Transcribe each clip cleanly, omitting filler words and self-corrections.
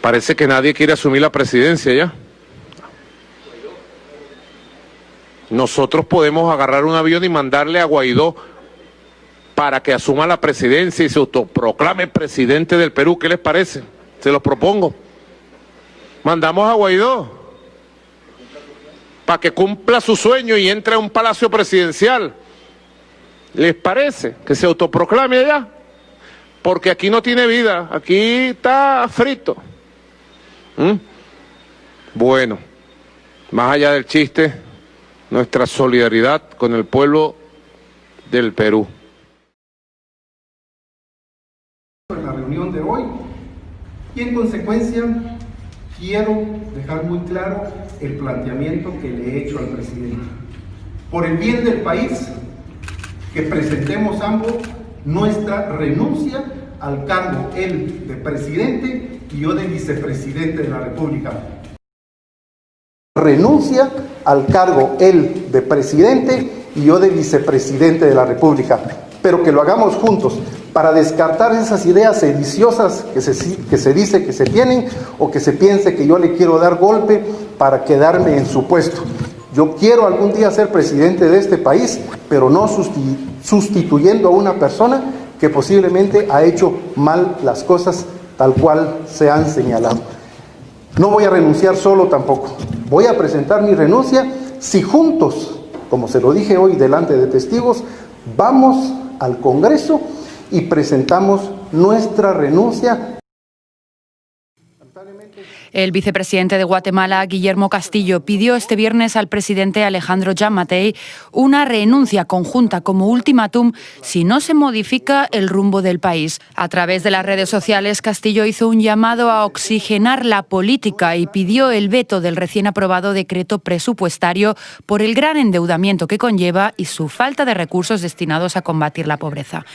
Parece que nadie quiere asumir la presidencia ya. Nosotros podemos agarrar un avión y mandarle a Guaidó para que asuma la presidencia y se autoproclame presidente del Perú. ¿Qué les parece? Se los propongo. Mandamos a Guaidó para que cumpla su sueño y entre a un palacio presidencial. ¿Les parece? Que se autoproclame allá. Porque aquí no tiene vida, aquí está frito. Bueno, más allá del chiste, nuestra solidaridad con el pueblo del Perú. En la reunión de hoy, y en consecuencia quiero dejar muy claro el planteamiento que le he hecho al presidente. Por el bien del país, que presentemos ambos nuestra renuncia al cargo, él de presidente y yo de vicepresidente de la República. Renuncia al cargo, él de presidente y yo de vicepresidente de la República, pero que lo hagamos juntos para descartar esas ideas sediciosas que se dice que se tienen o que se piense que yo le quiero dar golpe para quedarme en su puesto. Yo quiero algún día ser presidente de este país, pero no sustituyendo a una persona que posiblemente ha hecho mal las cosas tal cual se han señalado. No voy a renunciar solo tampoco. Voy a presentar mi renuncia si juntos, como se lo dije hoy delante de testigos, vamos al Congreso y presentamos nuestra renuncia. El vicepresidente de Guatemala, Guillermo Castillo, pidió este viernes al presidente Alejandro Giammattei una renuncia conjunta como ultimátum si no se modifica el rumbo del país. A través de las redes sociales, Castillo hizo un llamado a oxigenar la política y pidió el veto del recién aprobado decreto presupuestario por el gran endeudamiento que conlleva y su falta de recursos destinados a combatir la pobreza.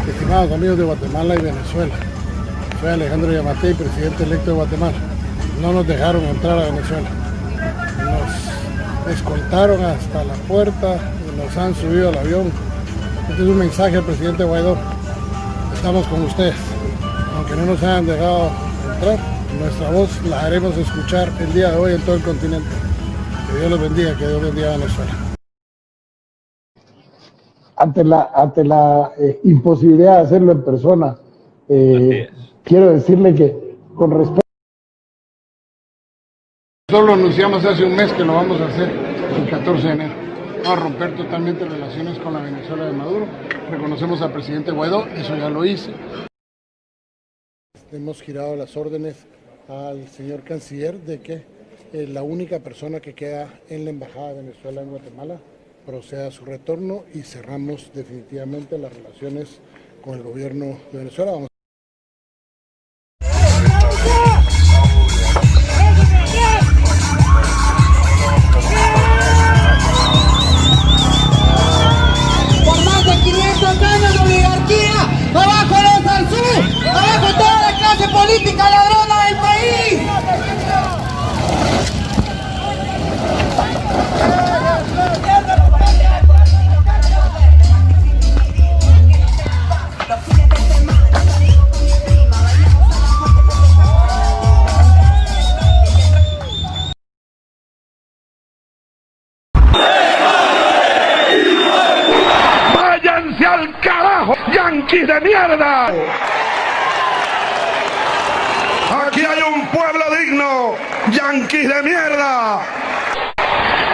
Estimados amigos de Guatemala y Venezuela, soy Alejandro Giammattei, presidente electo de Guatemala. No nos dejaron entrar a Venezuela, nos escoltaron hasta la puerta y nos han subido al avión. Este es un mensaje al presidente Guaidó: estamos con ustedes, aunque no nos hayan dejado entrar, nuestra voz la haremos escuchar el día de hoy en todo el continente. Que Dios los bendiga, que Dios bendiga a Venezuela. Ante la imposibilidad de hacerlo en persona, quiero decirle que con respecto... Solo anunciamos hace un mes que lo vamos a hacer el 14 de enero. Vamos a romper totalmente relaciones con la Venezuela de Maduro. Reconocemos al presidente Guaidó, eso ya lo hice. Hemos girado las órdenes al señor canciller de que la única persona que queda en la Embajada de Venezuela en Guatemala proceda a su retorno y cerramos definitivamente las relaciones con el gobierno de Venezuela. Por más de 500 años de oligarquía, abajo los Arzú, abajo toda la clase política ladrona del país. ¡Váyanse al carajo, yanquis de mierda! Aquí hay un pueblo digno, yanquis de mierda.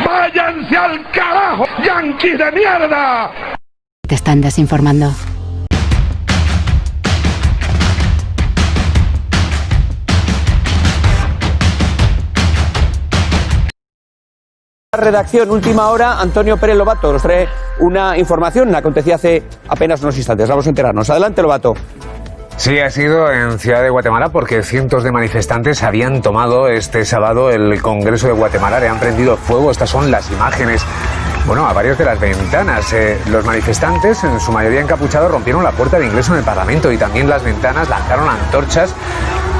¡Váyanse al carajo, yanquis de mierda! Te están desinformando. Redacción, última hora, Antonio Pérez Lobato nos trae una información, acontecía hace apenas unos instantes, vamos a enterarnos. Adelante, Lobato. Sí, ha sido en Ciudad de Guatemala porque cientos de manifestantes habían tomado este sábado el Congreso de Guatemala, le han prendido fuego. Estas son las imágenes bueno, a varias de las ventanas. Los manifestantes, en su mayoría encapuchados, rompieron la puerta de ingreso en el Parlamento y también las ventanas, lanzaron antorchas.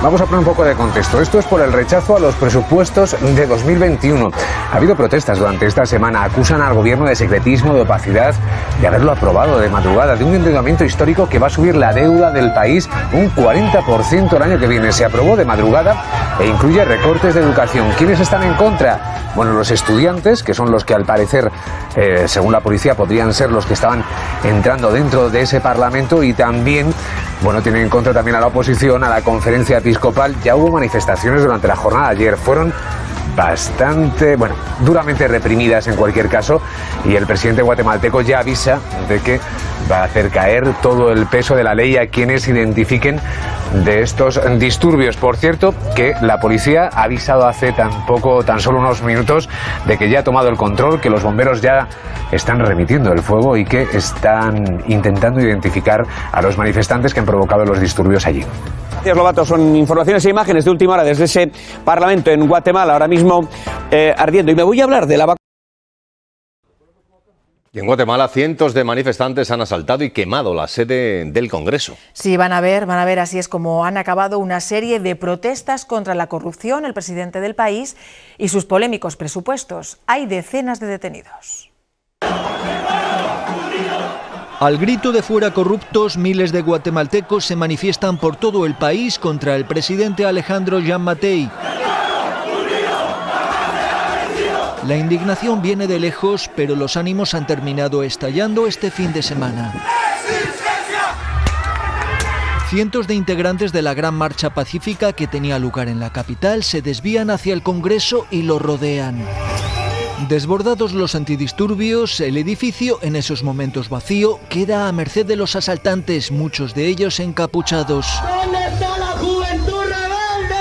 Vamos a poner un poco de contexto. Esto es por el rechazo a los presupuestos de 2021. Ha habido protestas durante esta semana. Acusan al gobierno de secretismo, de opacidad, de haberlo aprobado de madrugada, de un endeudamiento histórico que va a subir la deuda del país un 40% el año que viene. Se aprobó de madrugada e incluye recortes de educación. ¿Quiénes están en contra? Bueno, los estudiantes, que son los que al parecer, según la policía, podrían ser los que estaban entrando dentro de ese Parlamento, y también, bueno, tienen en contra también a la oposición, a la conferencia episcopal. Ya hubo manifestaciones durante la jornada de ayer, fueron bastante, bueno, duramente reprimidas en cualquier caso, y el presidente guatemalteco ya avisa de que va a hacer caer todo el peso de la ley a quienes identifiquen de estos disturbios. Por cierto, que la policía ha avisado hace tan solo unos minutos de que ya ha tomado el control, que los bomberos ya están remitiendo el fuego y que están intentando identificar a los manifestantes que han provocado los disturbios allí. Gracias, Lobato. Son informaciones e imágenes de última hora desde ese Parlamento en Guatemala, ahora mismo ardiendo. Y me voy a hablar de la Y en Guatemala, cientos de manifestantes han asaltado y quemado la sede del Congreso. Sí, van a ver, así es como han acabado una serie de protestas contra la corrupción, el presidente del país y sus polémicos presupuestos. Hay decenas de detenidos. Al grito de fuera corruptos, miles de guatemaltecos se manifiestan por todo el país contra el presidente Alejandro Giammattei. La indignación viene de lejos, pero los ánimos han terminado estallando este fin de semana. Cientos de integrantes de la gran marcha pacífica que tenía lugar en la capital se desvían hacia el Congreso y lo rodean. Desbordados los antidisturbios, el edificio, en esos momentos vacío, queda a merced de los asaltantes, muchos de ellos encapuchados. ¿Dónde está la juventud rebelde?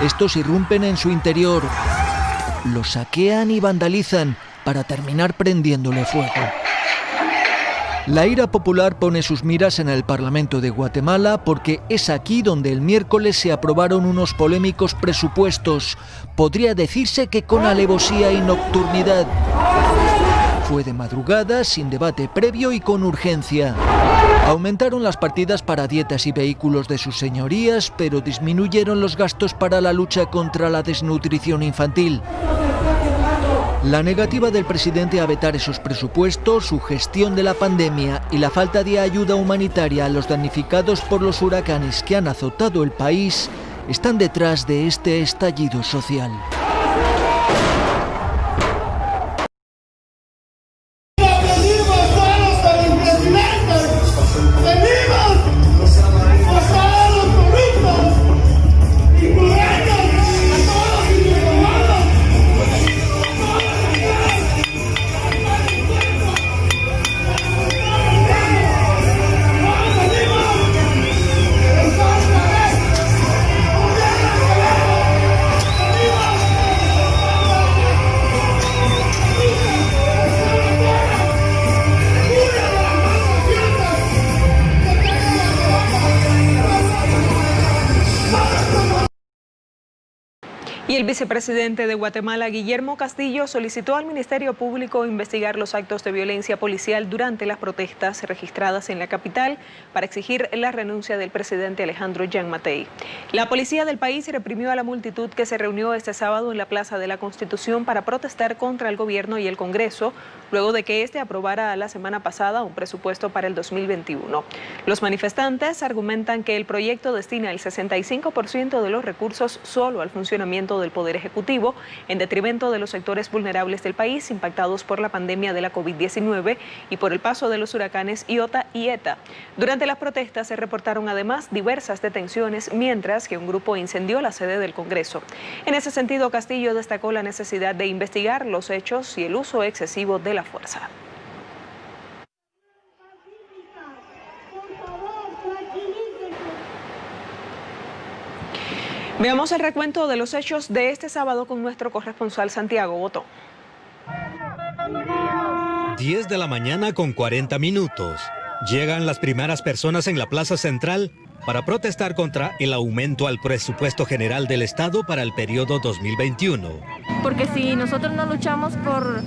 Estos irrumpen en su interior, los saquean y vandalizan para terminar prendiéndole fuego. La ira popular pone sus miras en el Parlamento de Guatemala porque es aquí donde el miércoles se aprobaron unos polémicos presupuestos. Podría decirse que con alevosía y nocturnidad. Fue de madrugada, sin debate previo y con urgencia. Aumentaron las partidas para dietas y vehículos de sus señorías, pero disminuyeron los gastos para la lucha contra la desnutrición infantil. La negativa del presidente a vetar esos presupuestos, su gestión de la pandemia y la falta de ayuda humanitaria a los damnificados por los huracanes que han azotado el país están detrás de este estallido social. Y el vicepresidente de Guatemala, Guillermo Castillo, solicitó al Ministerio Público investigar los actos de violencia policial durante las protestas registradas en la capital para exigir la renuncia del presidente Alejandro Giammattei. La policía del país reprimió a la multitud que se reunió este sábado en la Plaza de la Constitución para protestar contra el gobierno y el Congreso, luego de que este aprobara la semana pasada un presupuesto para el 2021. Los manifestantes argumentan que el proyecto destina el 65% de los recursos solo al funcionamiento del Poder Ejecutivo, en detrimento de los sectores vulnerables del país impactados por la pandemia de la COVID-19 y por el paso de los huracanes Iota y Eta. Durante las protestas se reportaron además diversas detenciones, mientras que un grupo incendió la sede del Congreso. En ese sentido, Castillo destacó la necesidad de investigar los hechos y el uso excesivo de la fuerza. Veamos el recuento de los hechos de este sábado con nuestro corresponsal Santiago Botón. 10 de la mañana con 40 minutos. Llegan las primeras personas en la Plaza Central para protestar contra el aumento al presupuesto general del Estado para el periodo 2021. Porque si nosotros no luchamos por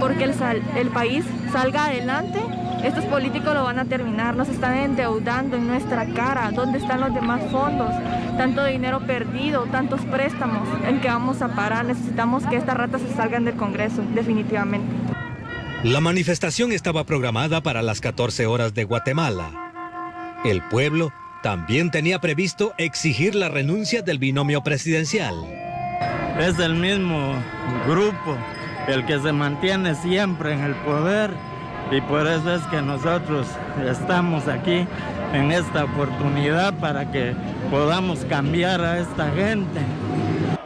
porque el país salga adelante. Estos políticos lo van a terminar, nos están endeudando en nuestra cara. ¿Dónde están los demás fondos? Tanto dinero perdido, tantos préstamos, ¿en qué vamos a parar? Necesitamos que estas ratas se salgan del Congreso, definitivamente. La manifestación estaba programada para las 14 horas de Guatemala. El pueblo también tenía previsto exigir la renuncia del binomio presidencial. Es el mismo grupo el que se mantiene siempre en el poder y por eso es que nosotros estamos aquí en esta oportunidad para que podamos cambiar a esta gente.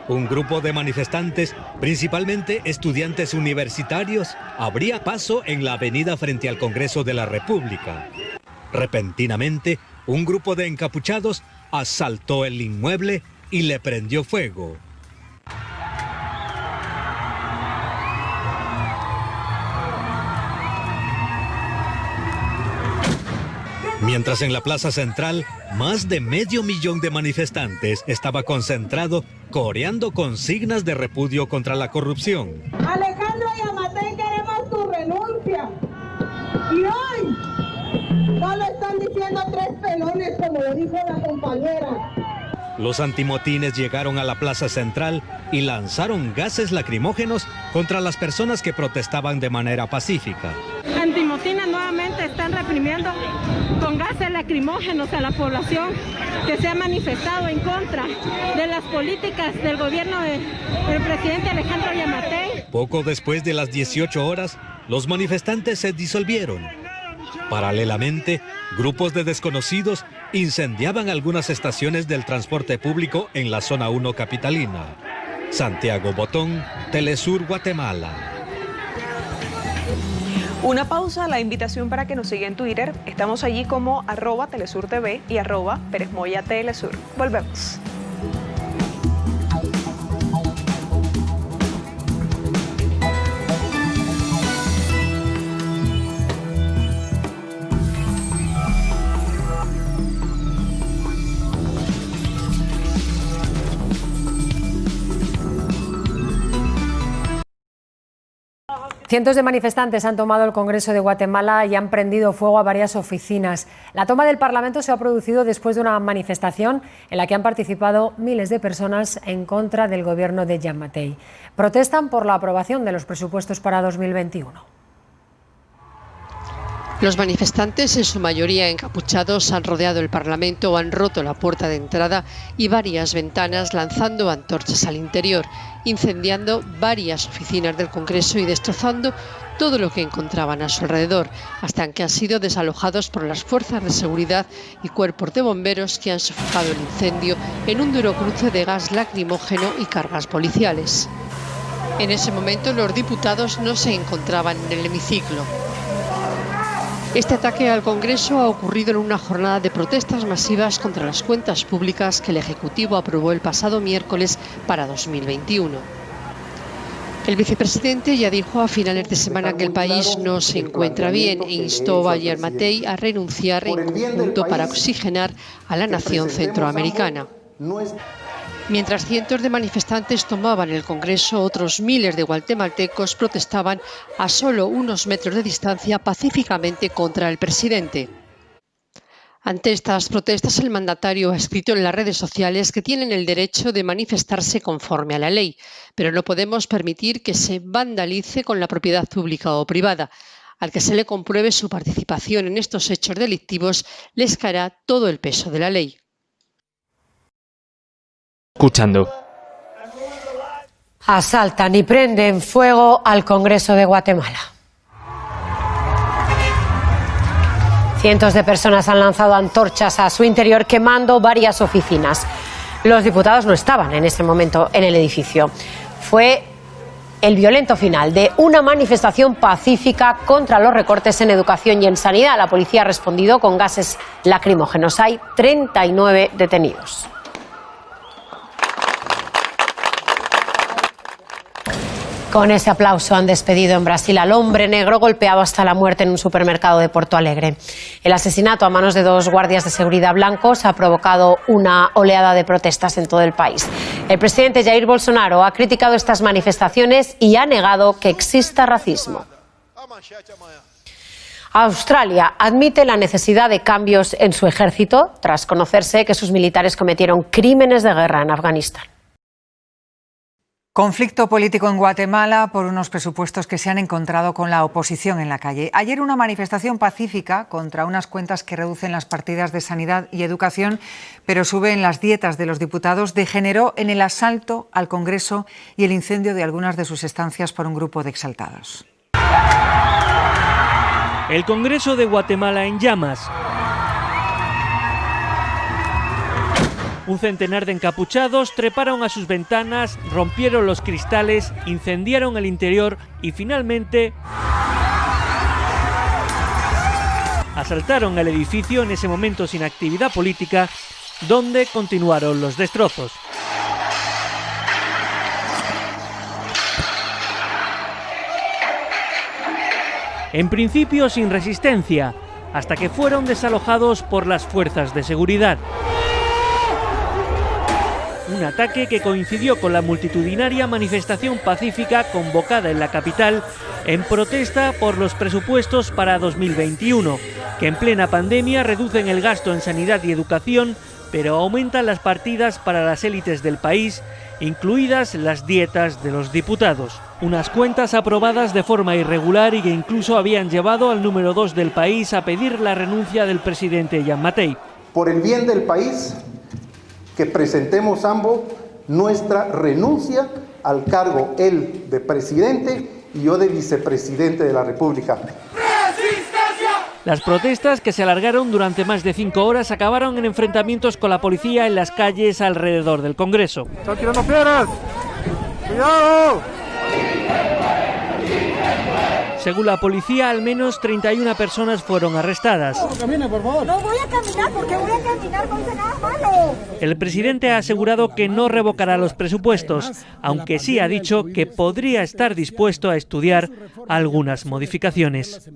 Un grupo de manifestantes, principalmente estudiantes universitarios, abría paso en la avenida frente al Congreso de la República. Repentinamente, un grupo de encapuchados asaltó el inmueble y le prendió fuego. Mientras en la plaza central, más de 500,000 de manifestantes estaba concentrado coreando consignas de repudio contra la corrupción. Alejandro Yamatei, queremos tu renuncia. Y hoy no lo están diciendo tres pelones como lo dijo la compañera. Los antimotines llegaron a la plaza central y lanzaron gases lacrimógenos contra las personas que protestaban de manera pacífica. Antimotines nuevamente están reprimiendo con gases lacrimógenos a la población que se ha manifestado en contra de las políticas del gobierno del presidente Alejandro Yamatei. Poco después de las 18 horas, los manifestantes se disolvieron. Paralelamente, grupos de desconocidos incendiaban algunas estaciones del transporte público en la zona 1 capitalina. Santiago Botón, Telesur, Guatemala. Una pausa, la invitación para que nos siga en Twitter. Estamos allí como @TelesurTV y @PérezMoyaTelesur. Volvemos. Cientos de manifestantes han tomado el Congreso de Guatemala y han prendido fuego a varias oficinas. La toma del Parlamento se ha producido después de una manifestación en la que han participado miles de personas en contra del gobierno de Yamatei. Protestan por la aprobación de los presupuestos para 2021. Los manifestantes, en su mayoría encapuchados, han rodeado el Parlamento, han roto la puerta de entrada y varias ventanas, lanzando antorchas al interior, incendiando varias oficinas del Congreso y destrozando todo lo que encontraban a su alrededor, hasta que han sido desalojados por las fuerzas de seguridad y cuerpos de bomberos que han sofocado el incendio en un duro cruce de gas lacrimógeno y cargas policiales. En ese momento los diputados no se encontraban en el hemiciclo. Este ataque al Congreso ha ocurrido en una jornada de protestas masivas contra las cuentas públicas que el Ejecutivo aprobó el pasado miércoles para 2021. El vicepresidente ya dijo a finales de semana que el país no se encuentra bien e instó a Yamatei a renunciar en conjunto para oxigenar a la nación centroamericana. Mientras cientos de manifestantes tomaban el Congreso, otros miles de guatemaltecos protestaban a solo unos metros de distancia pacíficamente contra el presidente. Ante estas protestas, el mandatario ha escrito en las redes sociales que tienen el derecho de manifestarse conforme a la ley, pero no podemos permitir que se vandalice con la propiedad pública o privada. Al que se le compruebe su participación en estos hechos delictivos, les caerá todo el peso de la ley. Escuchando. Asaltan y prenden fuego al Congreso de Guatemala. Cientos de personas han lanzado antorchas a su interior, quemando varias oficinas. Los diputados no estaban en ese momento en el edificio. Fue el violento final de una manifestación pacífica contra los recortes en educación y en sanidad. La policía ha respondido con gases lacrimógenos. Hay 39 detenidos. Con ese aplauso han despedido en Brasil al hombre negro golpeado hasta la muerte en un supermercado de Porto Alegre. El asesinato a manos de 2 guardias de seguridad blancos ha provocado una oleada de protestas en todo el país. El presidente Jair Bolsonaro ha criticado estas manifestaciones y ha negado que exista racismo. Australia admite la necesidad de cambios en su ejército tras conocerse que sus militares cometieron crímenes de guerra en Afganistán. Conflicto político en Guatemala por unos presupuestos que se han encontrado con la oposición en la calle. Ayer una manifestación pacífica contra unas cuentas que reducen las partidas de sanidad y educación, pero suben las dietas de los diputados, degeneró en el asalto al Congreso y el incendio de algunas de sus estancias por un grupo de exaltados. El Congreso de Guatemala en llamas. Un centenar de encapuchados treparon a sus ventanas, rompieron los cristales, incendiaron el interior y finalmente asaltaron el edificio, en ese momento sin actividad política, donde continuaron los destrozos. En principio sin resistencia, hasta que fueron desalojados por las fuerzas de seguridad. Un ataque que coincidió con la multitudinaria manifestación pacífica convocada en la capital en protesta por los presupuestos para 2021, que en plena pandemia reducen el gasto en sanidad y educación, pero aumentan las partidas para las élites del país, incluidas las dietas de los diputados. Unas cuentas aprobadas de forma irregular y que incluso habían llevado al número 2 del país a pedir la renuncia del presidente Jean Mattei. Por el bien del país, que presentemos ambos nuestra renuncia al cargo, él de presidente y yo de vicepresidente de la República. Las protestas, que se alargaron durante más de 5 horas, acabaron en enfrentamientos con la policía en las calles alrededor del Congreso. ¡Están tirando piedras! ¡Cuidado! Según la policía, al menos 31 personas fueron arrestadas. No, camine, por favor. No voy a caminar, porque voy a caminar, no hice nada malo. El presidente ha asegurado que no revocará los presupuestos, aunque sí ha dicho que podría estar dispuesto a estudiar algunas modificaciones.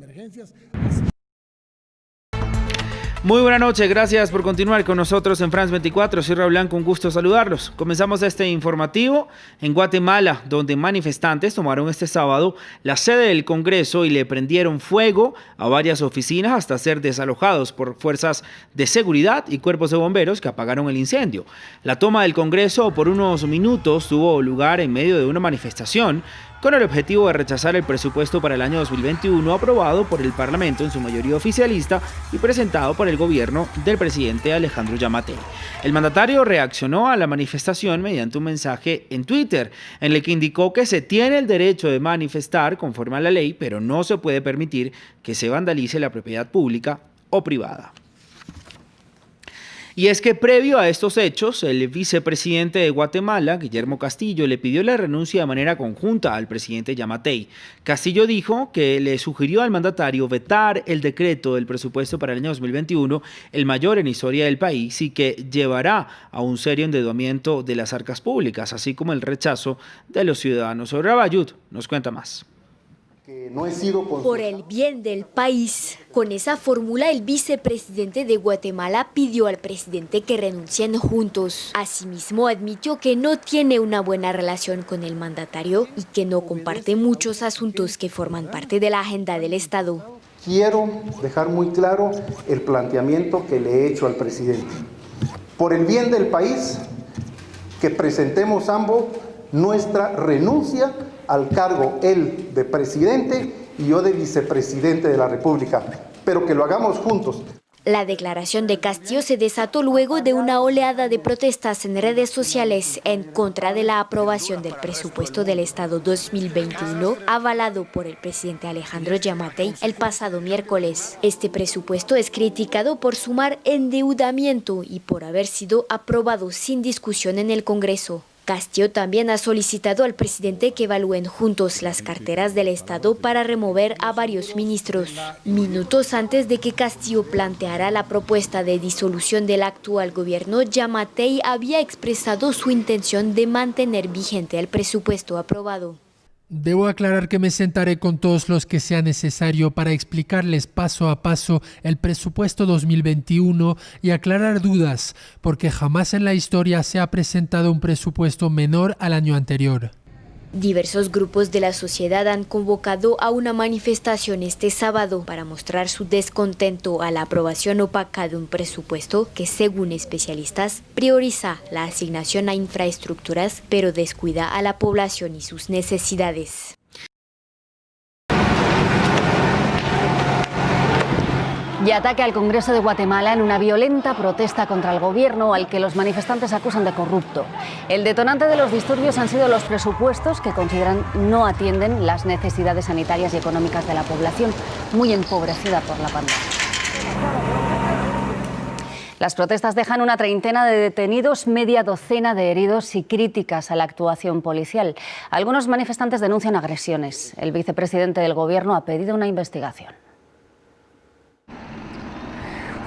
Muy buena noche, gracias por continuar con nosotros en France 24. Soy Raúl Blanco, un gusto saludarlos. Comenzamos este informativo en Guatemala, donde manifestantes tomaron este sábado la sede del Congreso y le prendieron fuego a varias oficinas hasta ser desalojados por fuerzas de seguridad y cuerpos de bomberos que apagaron el incendio. La toma del Congreso por unos minutos tuvo lugar en medio de una manifestación con el objetivo de rechazar el presupuesto para el año 2021 aprobado por el Parlamento en su mayoría oficialista y presentado por el gobierno del presidente Alejandro Giammattei. El mandatario reaccionó a la manifestación mediante un mensaje en Twitter, en el que indicó que se tiene el derecho de manifestar conforme a la ley, pero no se puede permitir que se vandalice la propiedad pública o privada. Y es que previo a estos hechos, el vicepresidente de Guatemala, Guillermo Castillo, le pidió la renuncia de manera conjunta al presidente Giammattei. Castillo dijo que le sugirió al mandatario vetar el decreto del presupuesto para el año 2021, el mayor en historia del país, y que llevará a un serio endeudamiento de las arcas públicas, así como el rechazo de los ciudadanos. Rabayut nos cuenta más. Que no he sido por el bien del país. Con esa fórmula, el vicepresidente de Guatemala pidió al presidente que renuncien juntos. Asimismo, admitió que no tiene una buena relación con el mandatario y que no comparte muchos asuntos que forman parte de la agenda del Estado. Quiero dejar muy claro el planteamiento que le he hecho al presidente. Por el bien del país, que presentemos ambos nuestra renuncia al cargo, él de presidente y yo de vicepresidente de la República, pero que lo hagamos juntos. La declaración de Castillo se desató luego de una oleada de protestas en redes sociales en contra de la aprobación del presupuesto del Estado 2021, avalado por el presidente Alejandro Giammattei el pasado miércoles. Este presupuesto es criticado por sumar endeudamiento y por haber sido aprobado sin discusión en el Congreso. Castillo también ha solicitado al presidente que evalúen juntos las carteras del Estado para remover a varios ministros. Minutos antes de que Castillo planteara la propuesta de disolución del actual gobierno, Giammattei había expresado su intención de mantener vigente el presupuesto aprobado. Debo aclarar que me sentaré con todos los que sea necesario para explicarles paso a paso el presupuesto 2021 y aclarar dudas, porque jamás en la historia se ha presentado un presupuesto menor al año anterior. Diversos grupos de la sociedad han convocado a una manifestación este sábado para mostrar su descontento a la aprobación opaca de un presupuesto que, según especialistas, prioriza la asignación a infraestructuras, pero descuida a la población y sus necesidades. Y ataque al Congreso de Guatemala en una violenta protesta contra el gobierno al que los manifestantes acusan de corrupto. El detonante de los disturbios han sido los presupuestos que consideran no atienden las necesidades sanitarias y económicas de la población, muy empobrecida por la pandemia. Las protestas dejan una treintena de detenidos, media docena de heridos y críticas a la actuación policial. Algunos manifestantes denuncian agresiones. El vicepresidente del gobierno ha pedido una investigación.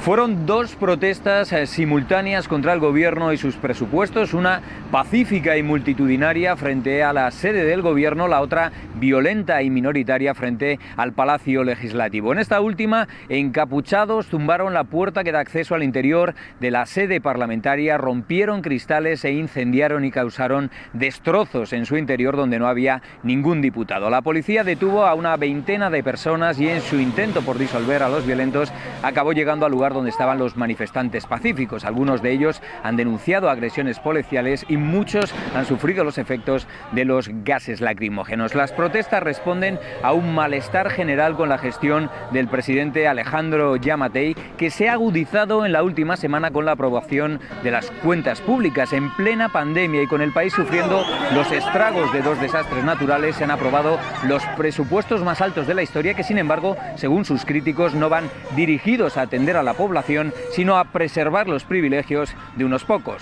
Fueron dos protestas simultáneas contra el gobierno y sus presupuestos, una pacífica y multitudinaria frente a la sede del gobierno, la otra violenta y minoritaria frente al Palacio Legislativo. En esta última, encapuchados tumbaron la puerta que da acceso al interior de la sede parlamentaria, rompieron cristales e incendiaron y causaron destrozos en su interior donde no había ningún diputado. La policía detuvo a una veintena de personas y en su intento por disolver a los violentos acabó llegando al lugar donde estaban los manifestantes pacíficos. Algunos de ellos han denunciado agresiones policiales y muchos han sufrido los efectos de los gases lacrimógenos. Las protestas responden a un malestar general con la gestión del presidente Alejandro Giammattei, que se ha agudizado en la última semana con la aprobación de las cuentas públicas. En plena pandemia y con el país sufriendo los estragos de dos desastres naturales, se han aprobado los presupuestos más altos de la historia que, sin embargo, según sus críticos, no van dirigidos a atender a la población, sino a preservar los privilegios de unos pocos.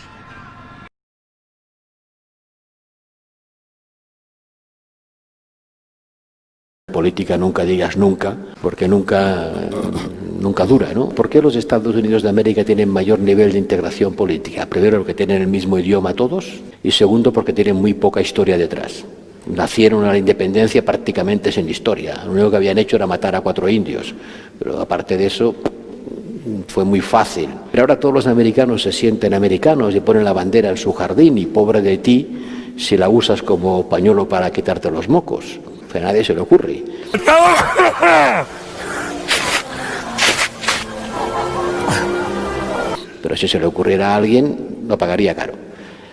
Política nunca digas nunca, porque nunca dura, ¿no? ¿Por qué los Estados Unidos de América tienen mayor nivel de integración política? Primero, porque tienen el mismo idioma todos, y segundo, porque tienen muy poca historia detrás. Nacieron a la independencia prácticamente sin historia. Lo único que habían hecho era matar a 4 indios, pero aparte de eso fue muy fácil. Pero ahora todos los americanos se sienten americanos y ponen la bandera en su jardín, y pobre de ti si la usas como pañuelo para quitarte los mocos. A nadie se le ocurre. Pero si se le ocurriera a alguien, lo pagaría caro.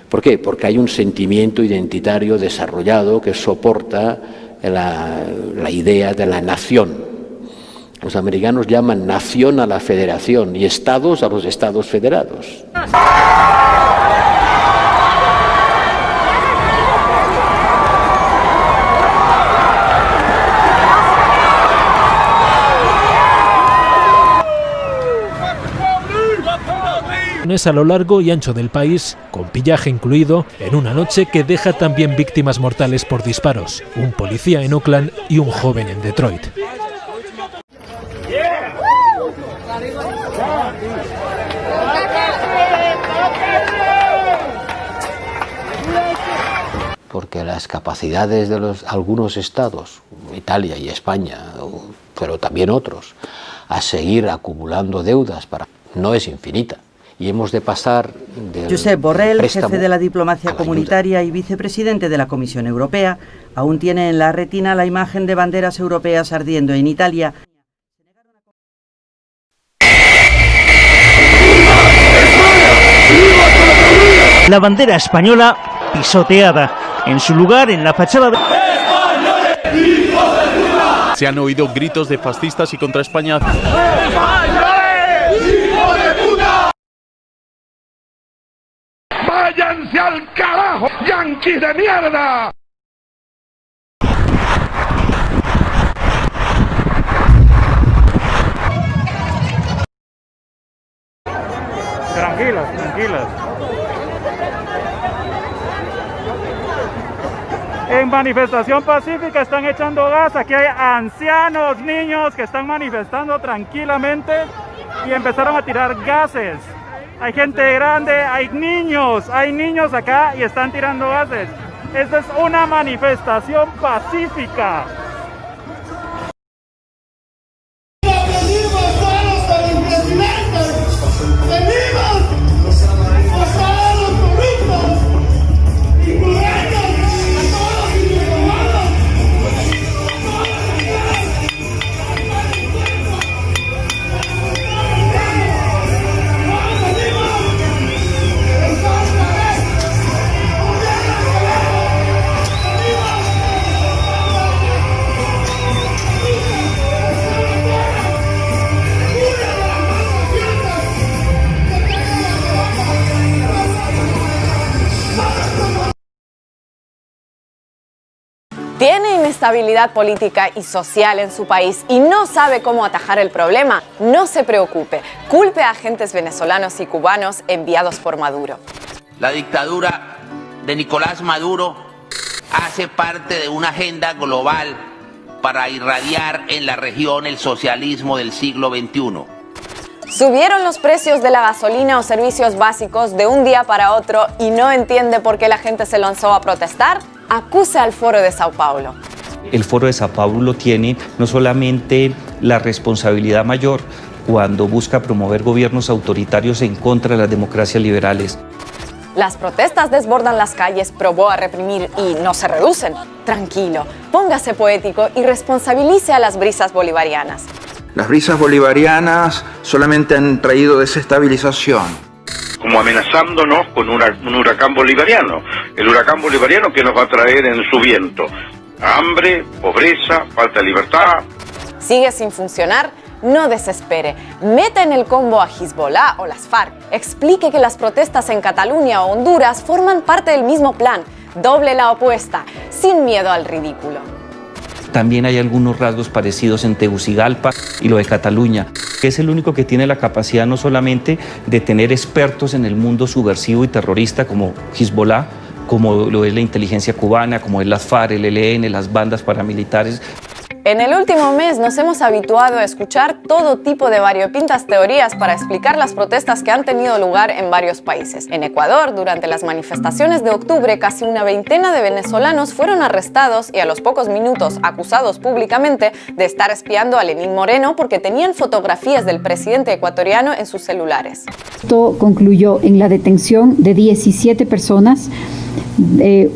¿Por qué? Porque hay un sentimiento identitario desarrollado que soporta la idea de la nación. Los americanos llaman nación a la federación y estados a los estados federados. A lo largo y ancho del país, con pillaje incluido, en una noche que deja también víctimas mortales por disparos, un policía en Oakland y un joven en Detroit. Porque las capacidades de algunos estados, Italia y España, pero también otros, a seguir acumulando deudas no es infinita. Y hemos de pasar del Josep Borrell, préstamo jefe de la diplomacia comunitaria y vicepresidente de la Comisión Europea, aún tiene en la retina la imagen de banderas europeas ardiendo en Italia. La bandera española pisoteada. En su lugar, en la fachada de... Se han oído gritos de fascistas y contra España. ¡Váyanse al carajo, yanquis de mierda! Tranquilas, tranquilas. En manifestación pacífica están echando gas. Aquí hay ancianos, niños que están manifestando tranquilamente y empezaron a tirar gases. Hay gente grande, hay niños acá y están tirando gases. Esta es una manifestación pacífica. Tiene inestabilidad política y social en su país y no sabe cómo atajar el problema. No se preocupe, culpe a agentes venezolanos y cubanos enviados por Maduro. La dictadura de Nicolás Maduro hace parte de una agenda global para irradiar en la región el socialismo del siglo XXI. Subieron los precios de la gasolina o servicios básicos de un día para otro y no entiende por qué la gente se lanzó a protestar. Acusa al Foro de Sao Paulo. El Foro de Sao Paulo tiene no solamente la responsabilidad mayor cuando busca promover gobiernos autoritarios en contra de las democracias liberales. Las protestas desbordan las calles, probó a reprimir y no se reducen. Tranquilo, póngase poético y responsabilice a las brisas bolivarianas. Las brisas bolivarianas solamente han traído desestabilización. Como amenazándonos con un huracán bolivariano. El huracán bolivariano que nos va a traer en su viento hambre, pobreza, falta de libertad. ¿Sigue sin funcionar? No desespere. Meta en el combo a Hezbollah o las FARC. Explique que las protestas en Cataluña o Honduras forman parte del mismo plan. Doble la apuesta, sin miedo al ridículo. También hay algunos rasgos parecidos en Tegucigalpa y lo de Cataluña, que es el único que tiene la capacidad no solamente de tener expertos en el mundo subversivo y terrorista como Hezbollah, como lo es la inteligencia cubana, como es las FARC, el ELN, las bandas paramilitares. En el último mes nos hemos habituado a escuchar todo tipo de variopintas teorías para explicar las protestas que han tenido lugar en varios países. En Ecuador, durante las manifestaciones de octubre, casi una veintena de venezolanos fueron arrestados y a los pocos minutos acusados públicamente de estar espiando a Lenín Moreno porque tenían fotografías del presidente ecuatoriano en sus celulares. Esto concluyó en la detención de 17 personas,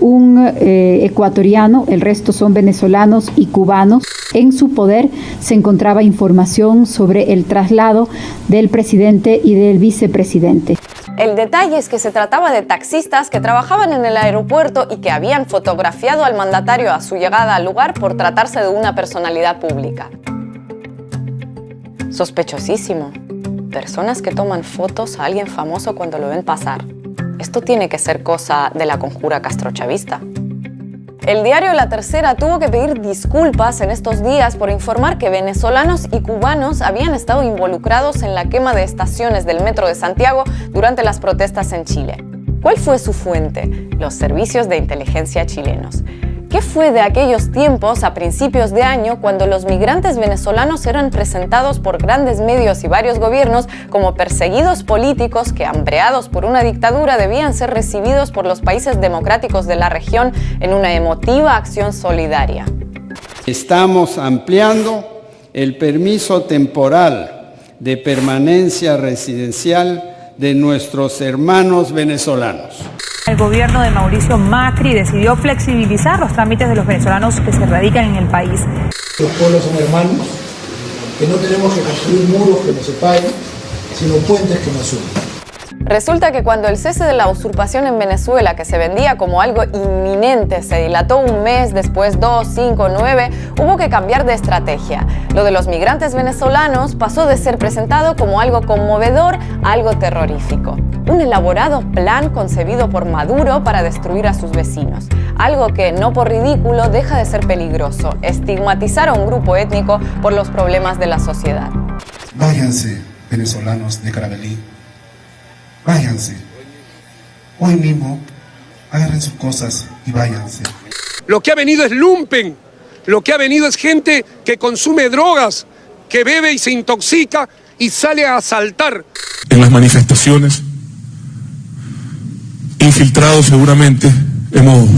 un ecuatoriano, el resto son venezolanos y cubanos. En su poder se encontraba información sobre el traslado del presidente y del vicepresidente. El detalle es que se trataba de taxistas que trabajaban en el aeropuerto y que habían fotografiado al mandatario a su llegada al lugar por tratarse de una personalidad pública. Sospechosísimo. Personas que toman fotos a alguien famoso cuando lo ven pasar. Esto tiene que ser cosa de la conjura castrochavista. El diario La Tercera tuvo que pedir disculpas en estos días por informar que venezolanos y cubanos habían estado involucrados en la quema de estaciones del Metro de Santiago durante las protestas en Chile. ¿Cuál fue su fuente? Los servicios de inteligencia chilenos. ¿Qué fue de aquellos tiempos a principios de año cuando los migrantes venezolanos eran presentados por grandes medios y varios gobiernos como perseguidos políticos que, hambreados por una dictadura, debían ser recibidos por los países democráticos de la región en una emotiva acción solidaria? Estamos ampliando el permiso temporal de permanencia residencial de nuestros hermanos venezolanos. El gobierno de Mauricio Macri decidió flexibilizar los trámites de los venezolanos que se radican en el país. Los pueblos son hermanos, que no tenemos que construir muros que nos separen, sino puentes que nos unen. Resulta que cuando el cese de la usurpación en Venezuela, que se vendía como algo inminente, se dilató un mes, después 2, 5, 9, hubo que cambiar de estrategia. Lo de los migrantes venezolanos pasó de ser presentado como algo conmovedor a algo terrorífico. Un elaborado plan concebido por Maduro para destruir a sus vecinos. Algo que, no por ridículo, deja de ser peligroso: estigmatizar a un grupo étnico por los problemas de la sociedad. Váyanse, venezolanos de Carabalí. Váyanse. Hoy mismo, agarren sus cosas y váyanse. Lo que ha venido es lumpen. Lo que ha venido es gente que consume drogas, que bebe y se intoxica y sale a asaltar. En las manifestaciones, infiltrados seguramente hemos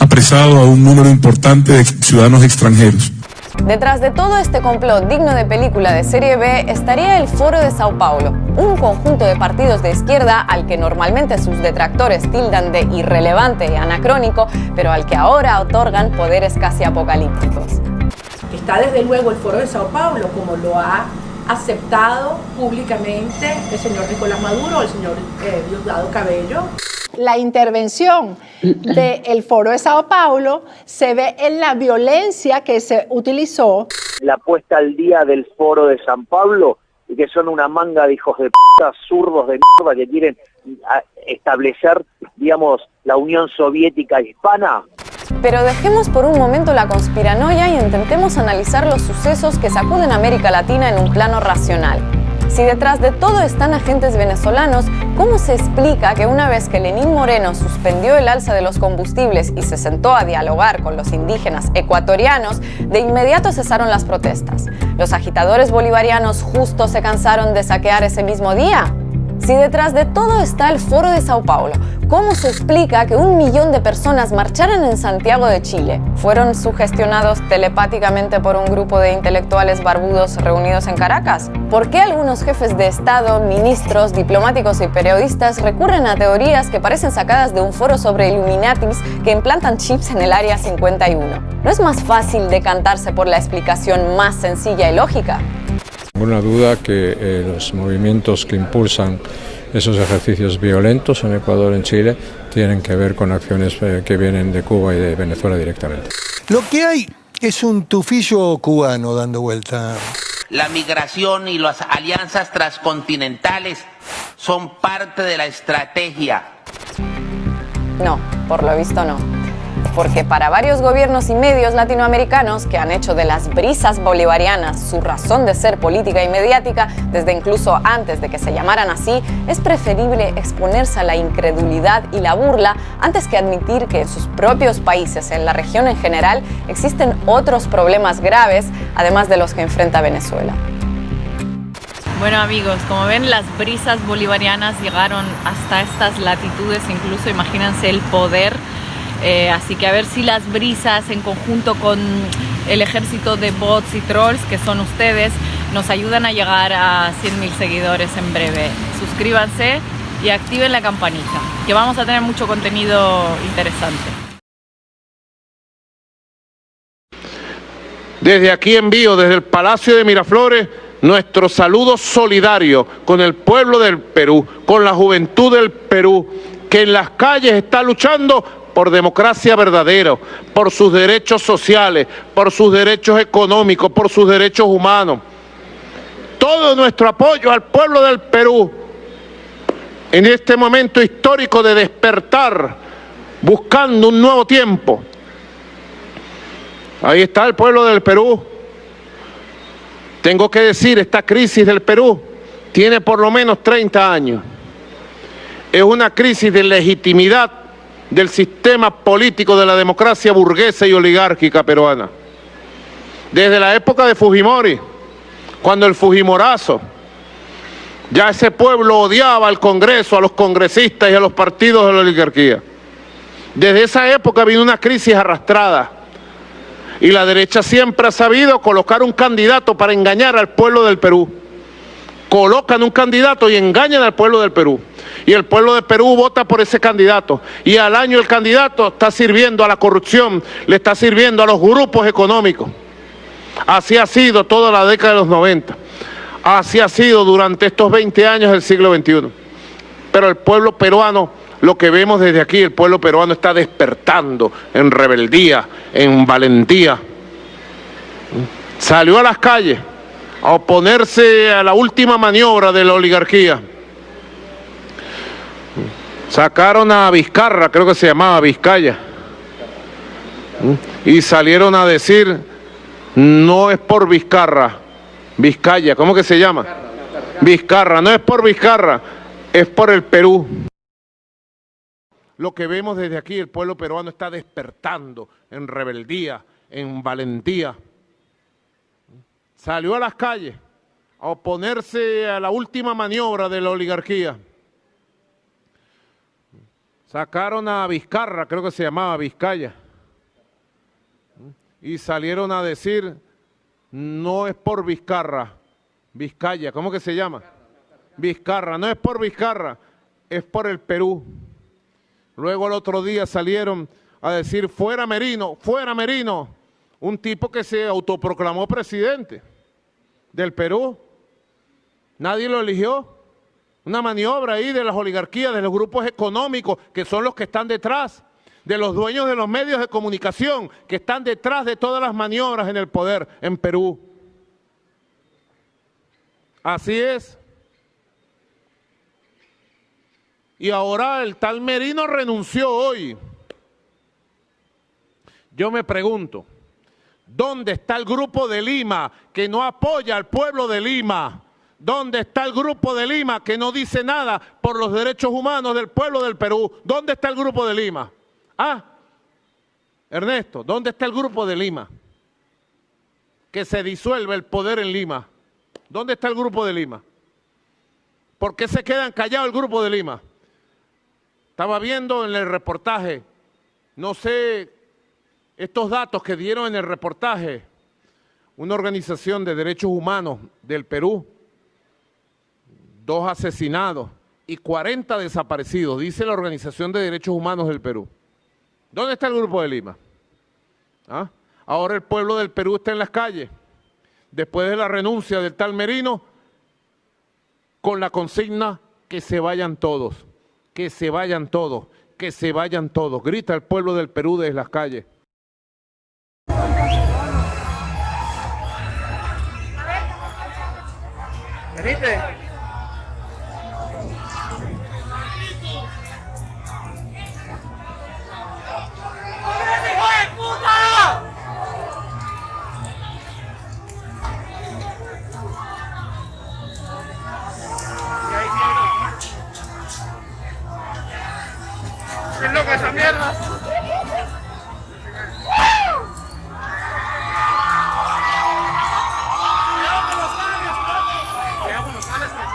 apresado a un número importante de ciudadanos extranjeros. Detrás de todo este complot digno de película de serie B estaría el Foro de Sao Paulo, un conjunto de partidos de izquierda al que normalmente sus detractores tildan de irrelevante y anacrónico, pero al que ahora otorgan poderes casi apocalípticos. Está desde luego el Foro de Sao Paulo, como lo ha aceptado públicamente el señor Nicolás Maduro o el señor Diosdado Cabello. La intervención del Foro de Sao Paulo se ve en la violencia que se utilizó. La puesta al día del Foro de San Pablo, y que son una manga de hijos de puta, zurdos de mierda que quieren establecer, digamos, la Unión Soviética hispana. Pero dejemos por un momento la conspiranoia y intentemos analizar los sucesos que sacuden a América Latina en un plano racional. Si detrás de todo están agentes venezolanos, ¿cómo se explica que una vez que Lenín Moreno suspendió el alza de los combustibles y se sentó a dialogar con los indígenas ecuatorianos, de inmediato cesaron las protestas? ¿Los agitadores bolivarianos justo se cansaron de saquear ese mismo día? Si detrás de todo está el Foro de Sao Paulo, ¿cómo se explica que 1 millón de personas marcharan en Santiago de Chile? ¿Fueron sugestionados telepáticamente por un grupo de intelectuales barbudos reunidos en Caracas? ¿Por qué algunos jefes de Estado, ministros, diplomáticos y periodistas recurren a teorías que parecen sacadas de un foro sobre Illuminatis que implantan chips en el Área 51? ¿No es más fácil decantarse por la explicación más sencilla y lógica? Ninguna duda que los movimientos que impulsan esos ejercicios violentos en Ecuador, en Chile, tienen que ver con acciones que vienen de Cuba y de Venezuela directamente. Lo que hay es un tufillo cubano dando vuelta. La migración y las alianzas transcontinentales son parte de la estrategia. No, por lo visto no. Porque para varios gobiernos y medios latinoamericanos que han hecho de las brisas bolivarianas su razón de ser política y mediática, desde incluso antes de que se llamaran así, es preferible exponerse a la incredulidad y la burla antes que admitir que en sus propios países, en la región en general, existen otros problemas graves, además de los que enfrenta Venezuela. Bueno amigos, como ven, las brisas bolivarianas llegaron hasta estas latitudes, incluso imagínense el poder. Así que a ver si las brisas en conjunto con el ejército de bots y trolls que son ustedes nos ayudan a llegar a 100.000 seguidores en breve. Suscríbanse y activen la campanita, que vamos a tener mucho contenido interesante. Desde aquí envío, desde el Palacio de Miraflores, nuestro saludo solidario con el pueblo del Perú, con la juventud del Perú, que en las calles está luchando por democracia verdadera, por sus derechos sociales, por sus derechos económicos, por sus derechos humanos. Todo nuestro apoyo al pueblo del Perú en este momento histórico de despertar, buscando un nuevo tiempo. Ahí está el pueblo del Perú. Tengo que decir, esta crisis del Perú tiene por lo menos 30 años. Es una crisis de legitimidad del sistema político de la democracia burguesa y oligárquica peruana. Desde la época de Fujimori, cuando el Fujimorazo, ya ese pueblo odiaba al Congreso, a los congresistas y a los partidos de la oligarquía. Desde esa época vino una crisis arrastrada y la derecha siempre ha sabido colocar un candidato para engañar al pueblo del Perú. Colocan un candidato y engañan al pueblo del Perú. Y el pueblo del Perú vota por ese candidato. Y al año el candidato está sirviendo a la corrupción, le está sirviendo a los grupos económicos. Así ha sido toda la década de los 90. Así ha sido durante estos 20 años del siglo XXI. Pero el pueblo peruano, lo que vemos desde aquí, el pueblo peruano está despertando en rebeldía, en valentía. Salió a las calles a oponerse a la última maniobra de la oligarquía. Sacaron a Vizcarra, creo que se llamaba Vizcaya, y salieron a decir, no es por Vizcarra, Vizcaya, ¿cómo que se llama? Vizcarra, no es por Vizcarra, es por el Perú. Lo que vemos desde aquí, el pueblo peruano está despertando en rebeldía, en valentía. Salió a las calles a oponerse a la última maniobra de la oligarquía. Sacaron a Vizcarra, creo que se llamaba Vizcaya, y salieron a decir, no es por Vizcaya, ¿cómo que se llama? Vizcarra, no es por Vizcarra, es por el Perú. Luego el otro día salieron a decir, fuera Merino, un tipo que se autoproclamó presidente del Perú. Nadie lo eligió. Una maniobra ahí de las oligarquías, de los grupos económicos, que son los que están detrás, de los dueños de los medios de comunicación, que están detrás de todas las maniobras en el poder en Perú. Así es. Y ahora el tal Merino renunció hoy. Yo me pregunto, ¿dónde está el Grupo de Lima que no apoya al pueblo de Lima? ¿Dónde está el Grupo de Lima que no dice nada por los derechos humanos del pueblo del Perú? ¿Dónde está el Grupo de Lima? Ah, Ernesto, ¿dónde está el Grupo de Lima? Que se disuelve el poder en Lima. ¿Dónde está el Grupo de Lima? ¿Por qué se quedan callados el Grupo de Lima? Estaba viendo en el reportaje, no sé, estos datos que dieron en el reportaje, una organización de derechos humanos del Perú, 2 asesinados y 40 desaparecidos, dice la Organización de Derechos Humanos del Perú. ¿Dónde está el Grupo de Lima? ¿Ah? Ahora el pueblo del Perú está en las calles, después de la renuncia del tal Merino, con la consigna que se vayan todos, que se vayan todos, que se vayan todos. Grita el pueblo del Perú desde las calles. Venite. ¿Qué es lo que esa mierda? Cuidado con los cables.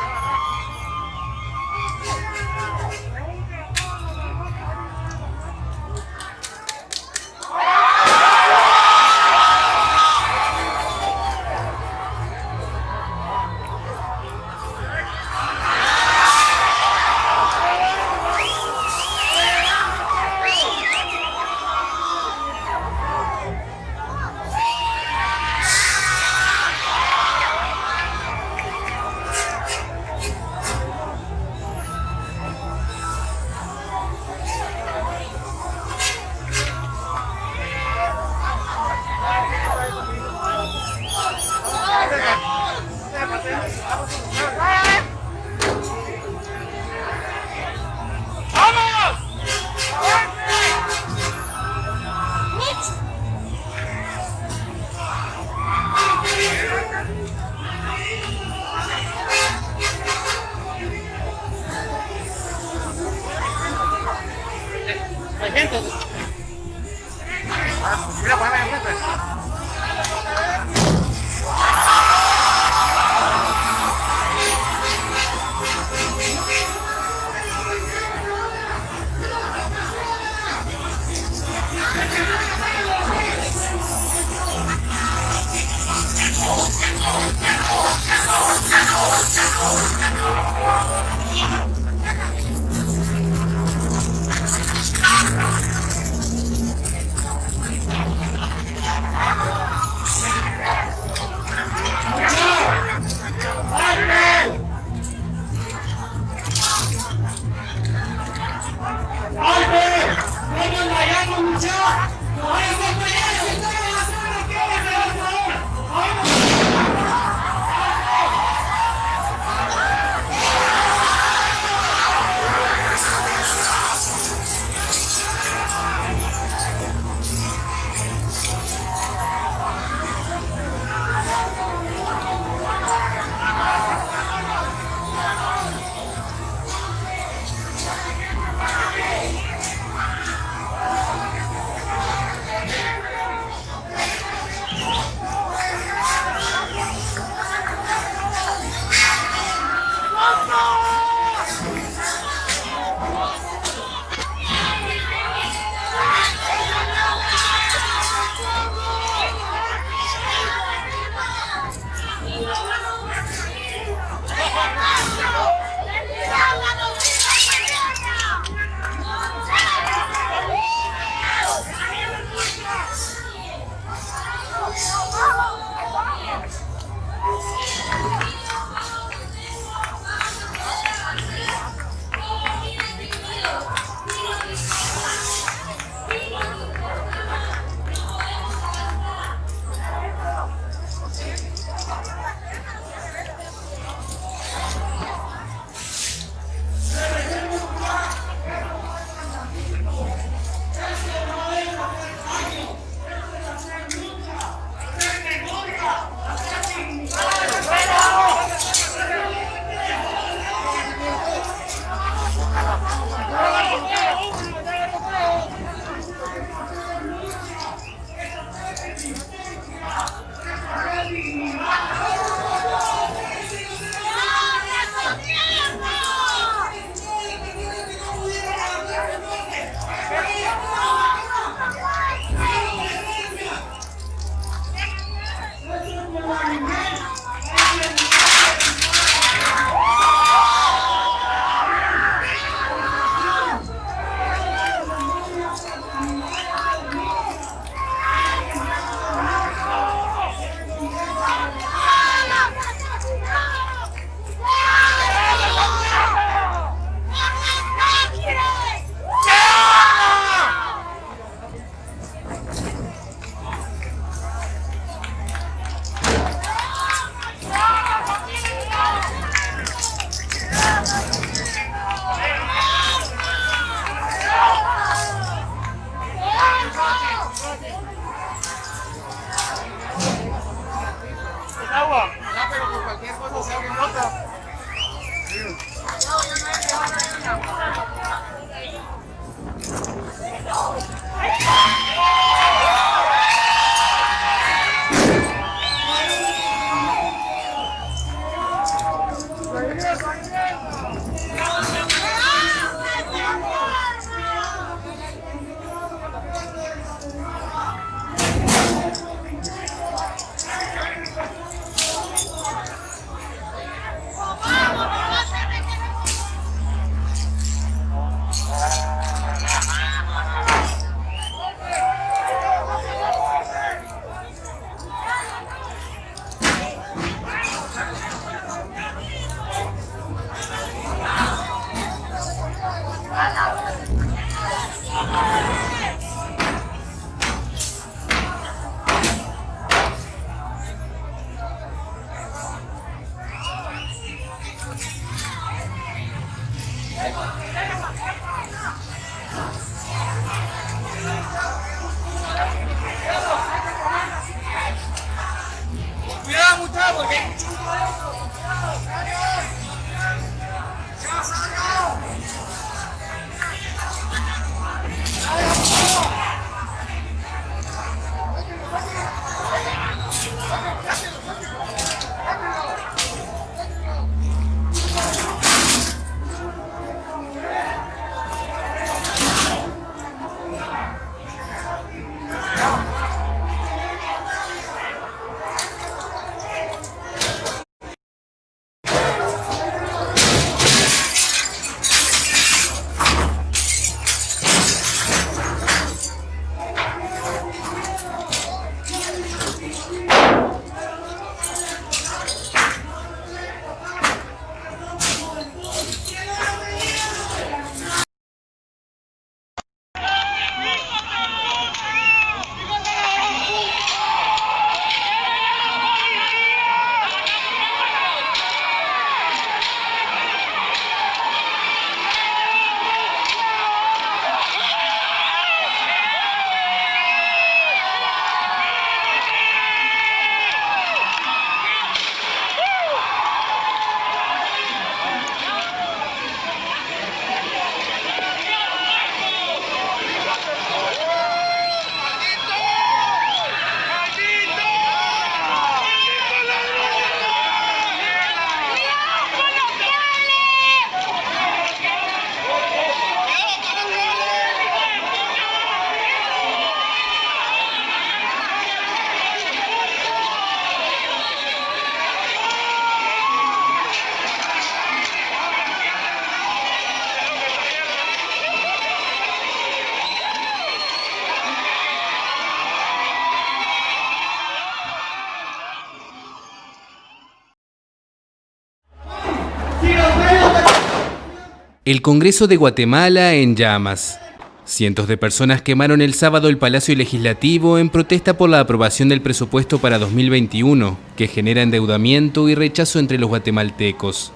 El Congreso de Guatemala en llamas. Cientos de personas quemaron el sábado el Palacio Legislativo en protesta por la aprobación del presupuesto para 2021, que genera endeudamiento y rechazo entre los guatemaltecos.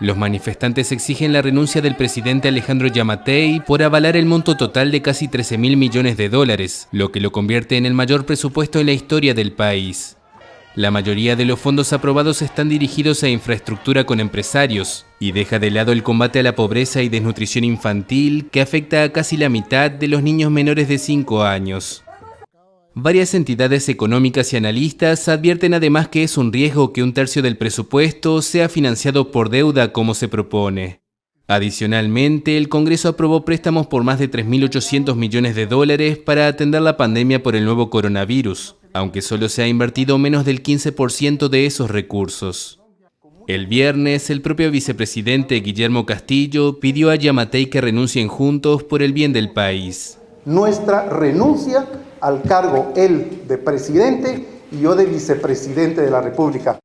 Los manifestantes exigen la renuncia del presidente Alejandro Yamatei por avalar el monto total de casi 13.000 millones de dólares, lo que lo convierte en el mayor presupuesto en la historia del país. La mayoría de los fondos aprobados están dirigidos a infraestructura con empresarios y deja de lado el combate a la pobreza y desnutrición infantil que afecta a casi la mitad de los niños menores de 5 años. Varias entidades económicas y analistas advierten además que es un riesgo que un tercio del presupuesto sea financiado por deuda como se propone. Adicionalmente, el Congreso aprobó préstamos por más de 3.800 millones de dólares para atender la pandemia por el nuevo coronavirus, aunque solo se ha invertido menos del 15% de esos recursos. El viernes, el propio vicepresidente Guillermo Castillo pidió a Yamatei que renuncien juntos por el bien del país. Nuestra renuncia al cargo, él de presidente y yo de vicepresidente de la República.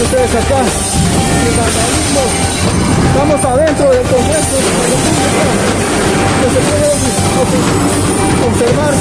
Ustedes acá, el vandalismo, estamos adentro del Congreso de la República, que se puede observar.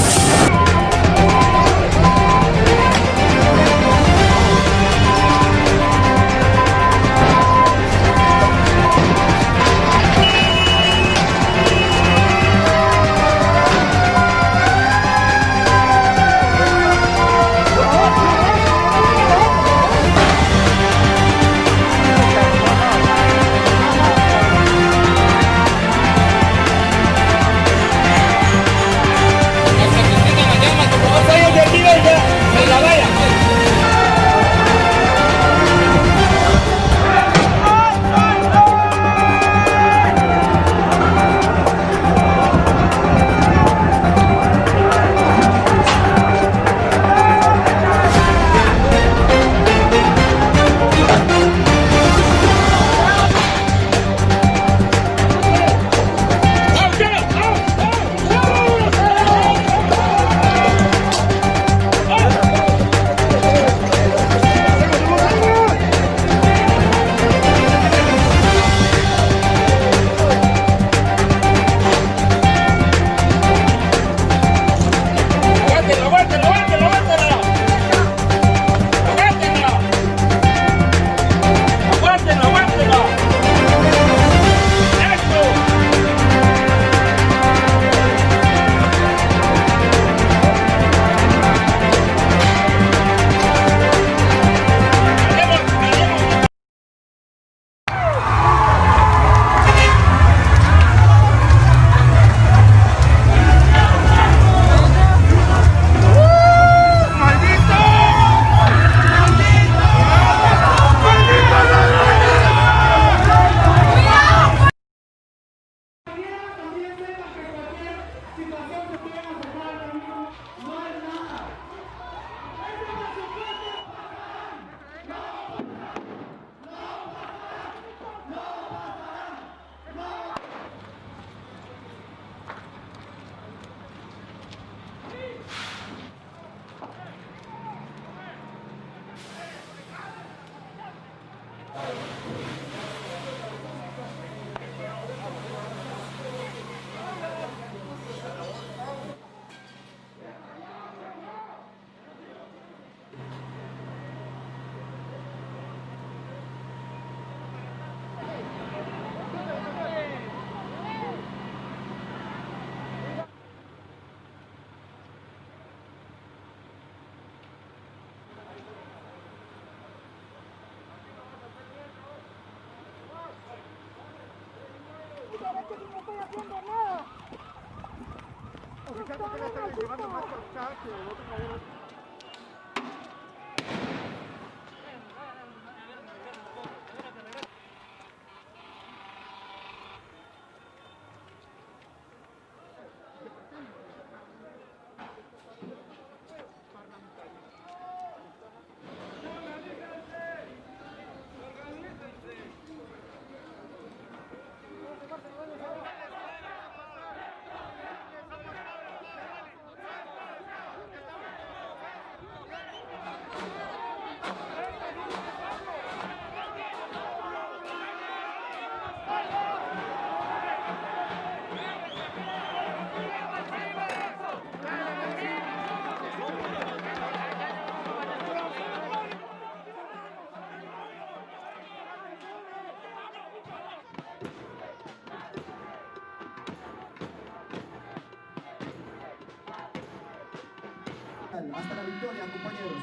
Hasta la victoria, compañeros.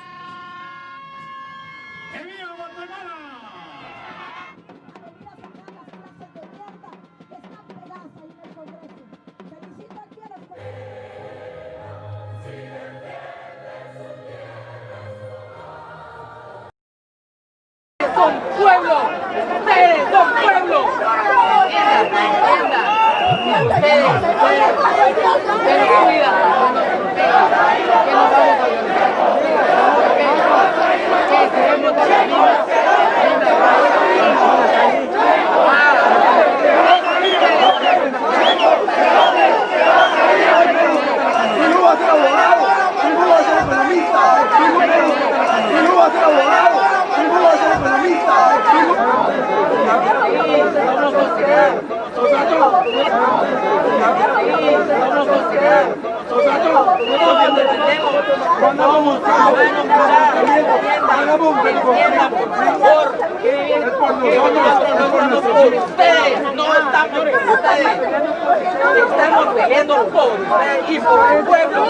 ¡Que viva Guatemala! Son pueblo, ustedes son pueblo. Estamos peleando por ustedes y por el pueblo.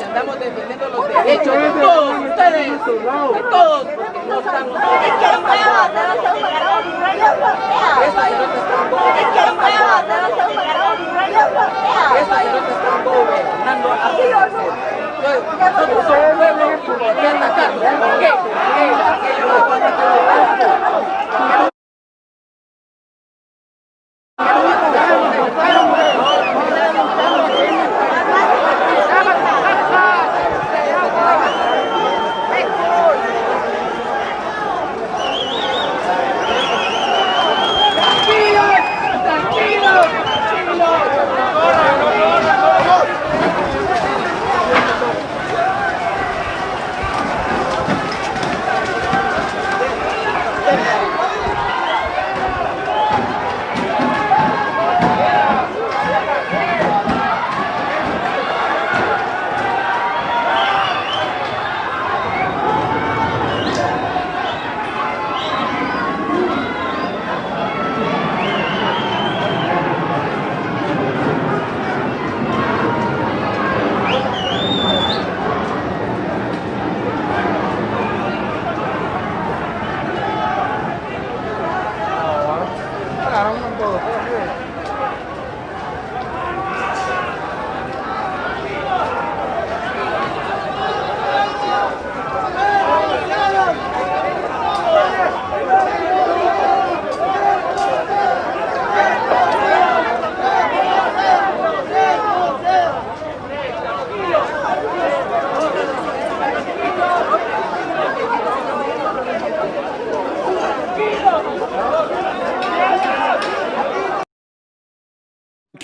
Estamos defendiendo los derechos de todos ustedes, de todos, porque no estamos... Nosotros somos un pueblo y por qué atacarnos. ¿Por qué?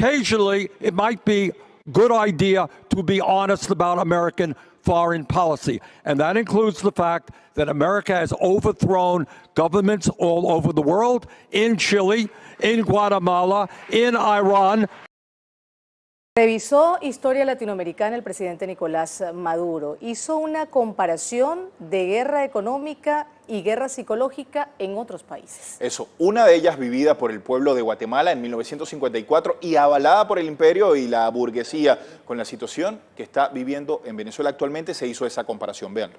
occasionally it might be a good idea to be honest about American foreign policy. And that includes the fact that America has overthrown governments all over the world, in Chile, in Guatemala, in Iran. Revisó historia latinoamericana el presidente Nicolás Maduro. Hizo una comparación de guerra económica y guerra psicológica en otros países. Eso, una de ellas vivida por el pueblo de Guatemala en 1954 y avalada por el imperio y la burguesía. Con la situación que está viviendo en Venezuela actualmente se hizo esa comparación. Veanlo.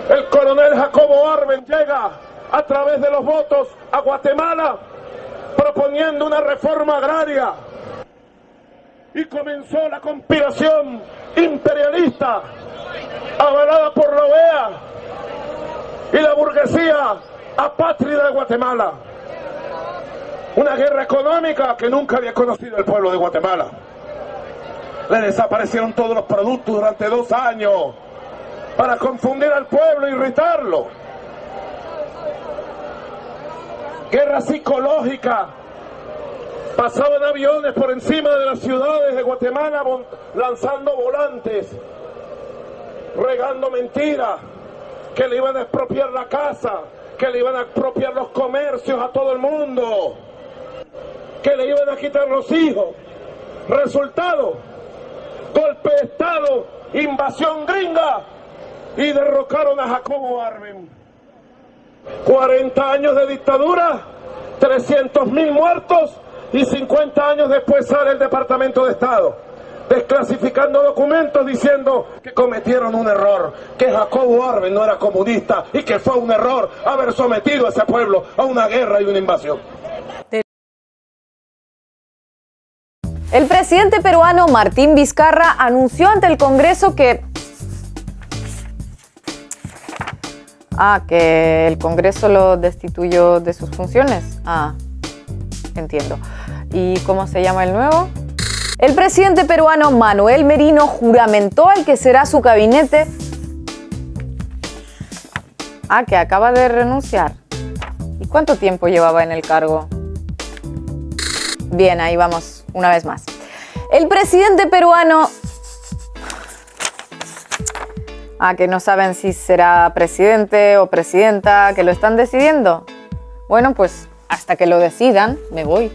El coronel Jacobo Arbenz llega a través de los votos a Guatemala proponiendo una reforma agraria. Y comenzó la conspiración imperialista avalada por la OEA y la burguesía apátrida de Guatemala. Una guerra económica que nunca había conocido el pueblo de Guatemala. Le desaparecieron todos los productos durante 2 años para confundir al pueblo e irritarlo. Guerra psicológica. Pasaban aviones por encima de las ciudades de Guatemala lanzando volantes, regando mentiras, que le iban a expropiar la casa, que le iban a expropiar los comercios a todo el mundo, que le iban a quitar los hijos. Resultado, golpe de Estado, invasión gringa y derrocaron a Jacobo Arbenz. 40 años de dictadura, 300.000 muertos. Y 50 años después sale el Departamento de Estado desclasificando documentos diciendo que cometieron un error, que Jacobo Arbenz no era comunista y que fue un error haber sometido a ese pueblo a una guerra y una invasión. El presidente peruano Martín Vizcarra anunció ante el Congreso que el Congreso lo destituyó de sus funciones. Entiendo. ¿Y cómo se llama el nuevo? El presidente peruano Manuel Merino juramentó al que será su gabinete. Que acaba de renunciar. ¿Y cuánto tiempo llevaba en el cargo? Bien, ahí vamos, una vez más. El presidente peruano... que no saben si será presidente o presidenta, que lo están decidiendo. Bueno, pues hasta que lo decidan, me voy,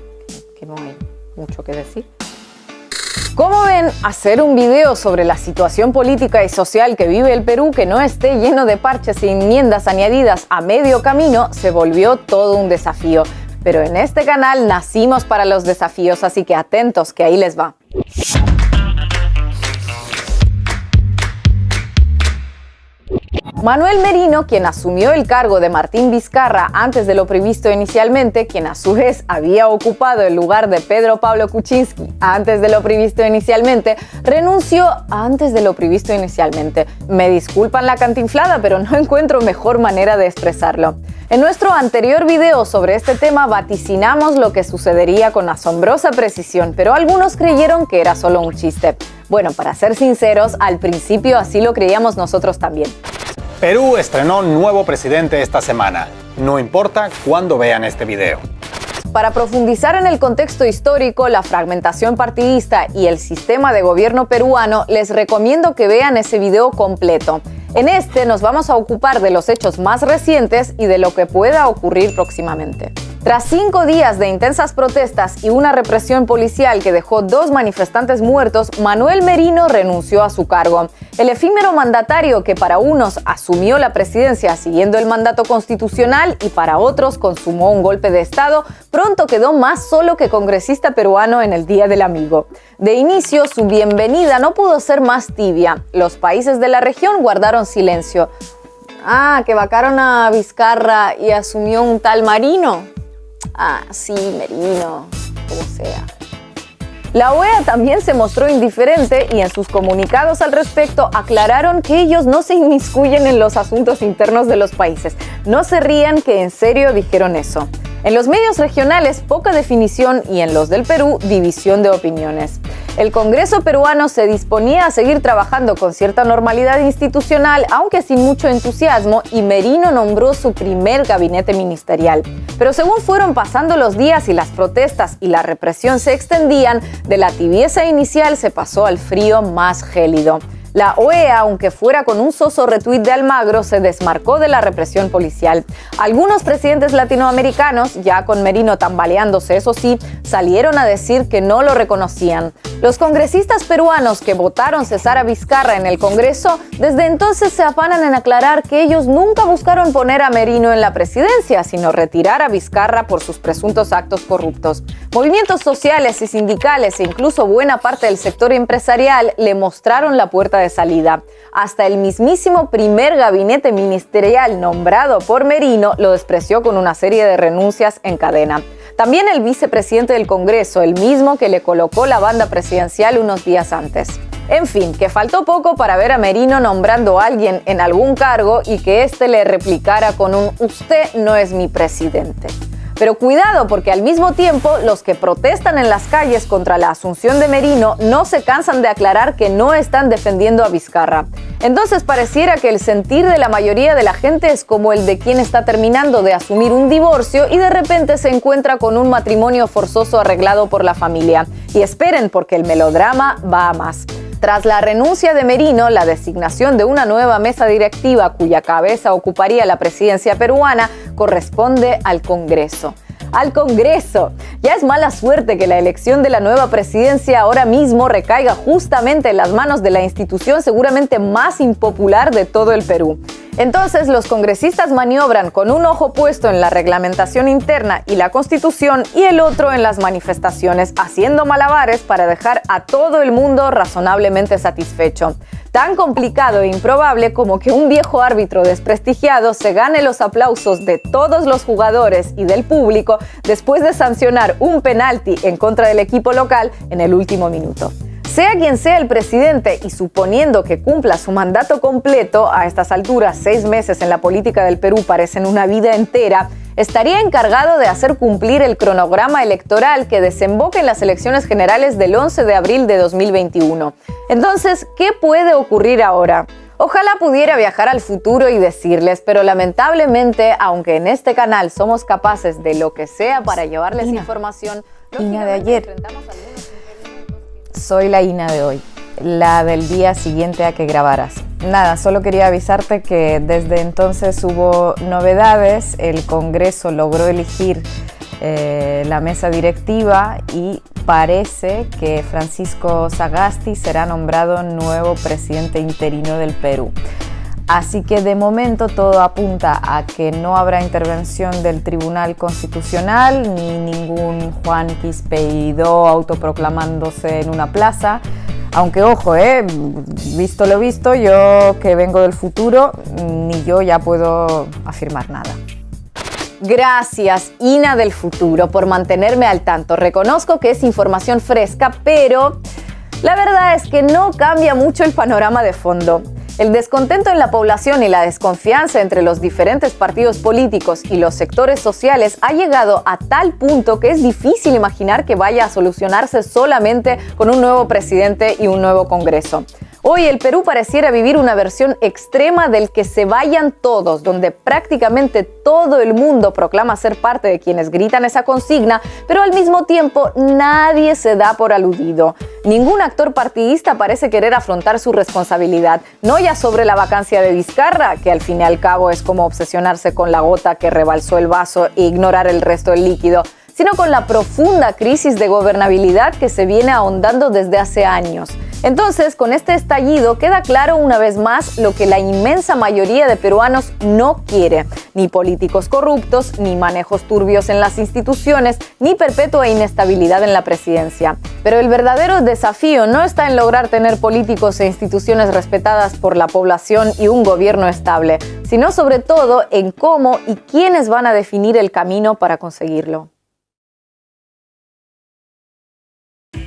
que no hay mucho que decir. ¿Cómo ven hacer un video sobre la situación política y social que vive el Perú que no esté lleno de parches y enmiendas añadidas a medio camino? Se volvió todo un desafío. Pero en este canal nacimos para los desafíos, así que atentos, que ahí les va. Manuel Merino, quien asumió el cargo de Martín Vizcarra antes de lo previsto inicialmente, quien a su vez había ocupado el lugar de Pedro Pablo Kuczynski antes de lo previsto inicialmente, renunció antes de lo previsto inicialmente. Me disculpan la cantinflada, pero no encuentro mejor manera de expresarlo. En nuestro anterior video sobre este tema vaticinamos lo que sucedería con asombrosa precisión, pero algunos creyeron que era solo un chiste. Bueno, para ser sinceros, al principio así lo creíamos nosotros también. Perú estrenó nuevo presidente esta semana. No importa cuándo vean este video. Para profundizar en el contexto histórico, la fragmentación partidista y el sistema de gobierno peruano, les recomiendo que vean ese video completo. En este nos vamos a ocupar de los hechos más recientes y de lo que pueda ocurrir próximamente. Tras 5 días de intensas protestas y una represión policial que dejó 2 manifestantes muertos, Manuel Merino renunció a su cargo. El efímero mandatario que para unos asumió la presidencia siguiendo el mandato constitucional y para otros consumó un golpe de Estado, pronto quedó más solo que congresista peruano en el Día del Amigo. De inicio, su bienvenida no pudo ser más tibia. Los países de la región guardaron silencio. Que vacaron a Vizcarra y asumió un tal Merino. Sí, Merino, como sea. La OEA también se mostró indiferente y en sus comunicados al respecto aclararon que ellos no se inmiscuyen en los asuntos internos de los países. No se rían, que en serio dijeron eso. En los medios regionales, poca definición y en los del Perú, división de opiniones. El Congreso peruano se disponía a seguir trabajando con cierta normalidad institucional, aunque sin mucho entusiasmo, y Merino nombró su primer gabinete ministerial. Pero según fueron pasando los días y las protestas y la represión se extendían, de la tibieza inicial se pasó al frío más gélido. La OEA, aunque fuera con un soso retuit de Almagro, se desmarcó de la represión policial. Algunos presidentes latinoamericanos, ya con Merino tambaleándose, eso sí, salieron a decir que no lo reconocían. Los congresistas peruanos que votaron cesar a Vizcarra en el Congreso, desde entonces se afanan en aclarar que ellos nunca buscaron poner a Merino en la presidencia, sino retirar a Vizcarra por sus presuntos actos corruptos. Movimientos sociales y sindicales e incluso buena parte del sector empresarial le mostraron la puerta de salida. Hasta el mismísimo primer gabinete ministerial nombrado por Merino lo despreció con una serie de renuncias en cadena. También el vicepresidente del Congreso, el mismo que le colocó la banda presidencial unos días antes. En fin, que faltó poco para ver a Merino nombrando a alguien en algún cargo y que éste le replicara con un "usted no es mi presidente". Pero cuidado, porque al mismo tiempo los que protestan en las calles contra la asunción de Merino no se cansan de aclarar que no están defendiendo a Vizcarra. Entonces pareciera que el sentir de la mayoría de la gente es como el de quien está terminando de asumir un divorcio y de repente se encuentra con un matrimonio forzoso arreglado por la familia. Y esperen, porque el melodrama va a más. Tras la renuncia de Merino, la designación de una nueva mesa directiva cuya cabeza ocuparía la presidencia peruana corresponde al Congreso. ¡Al Congreso! Ya es mala suerte que la elección de la nueva presidencia ahora mismo recaiga justamente en las manos de la institución seguramente más impopular de todo el Perú. Entonces, los congresistas maniobran con un ojo puesto en la reglamentación interna y la Constitución y el otro en las manifestaciones, haciendo malabares para dejar a todo el mundo razonablemente satisfecho. Tan complicado e improbable como que un viejo árbitro desprestigiado se gane los aplausos de todos los jugadores y del público después de sancionar un penalti en contra del equipo local en el último minuto. Sea quien sea el presidente y suponiendo que cumpla su mandato completo, a estas alturas 6 meses en la política del Perú parecen una vida entera, estaría encargado de hacer cumplir el cronograma electoral que desemboca en las elecciones generales del 11 de abril de 2021. Entonces, ¿qué puede ocurrir ahora? Ojalá pudiera viajar al futuro y decirles, pero lamentablemente, aunque en este canal somos capaces de lo que sea para llevarles información, Ina de ayer. Soy la Ina de hoy, la del día siguiente a que grabaras. Nada, solo quería avisarte que desde entonces hubo novedades. El Congreso logró elegir la mesa directiva y parece que Francisco Sagasti será nombrado nuevo presidente interino del Perú. Así que de momento todo apunta a que no habrá intervención del Tribunal Constitucional ni ningún Juan Quispeidó autoproclamándose en una plaza. Aunque ojo, visto lo visto, yo que vengo del futuro, ni yo ya puedo afirmar nada. Gracias, Ina del futuro, por mantenerme al tanto. Reconozco que es información fresca, pero la verdad es que no cambia mucho el panorama de fondo. El descontento en la población y la desconfianza entre los diferentes partidos políticos y los sectores sociales ha llegado a tal punto que es difícil imaginar que vaya a solucionarse solamente con un nuevo presidente y un nuevo Congreso. Hoy el Perú pareciera vivir una versión extrema del que se vayan todos, donde prácticamente todo el mundo proclama ser parte de quienes gritan esa consigna, pero al mismo tiempo nadie se da por aludido. Ningún actor partidista parece querer afrontar su responsabilidad, no ya sobre la vacancia de Vizcarra, que al fin y al cabo es como obsesionarse con la gota que rebalsó el vaso e ignorar el resto del líquido, sino con la profunda crisis de gobernabilidad que se viene ahondando desde hace años. Entonces, con este estallido queda claro una vez más lo que la inmensa mayoría de peruanos no quiere: ni políticos corruptos, ni manejos turbios en las instituciones, ni perpetua inestabilidad en la presidencia. Pero el verdadero desafío no está en lograr tener políticos e instituciones respetadas por la población y un gobierno estable, sino sobre todo en cómo y quiénes van a definir el camino para conseguirlo.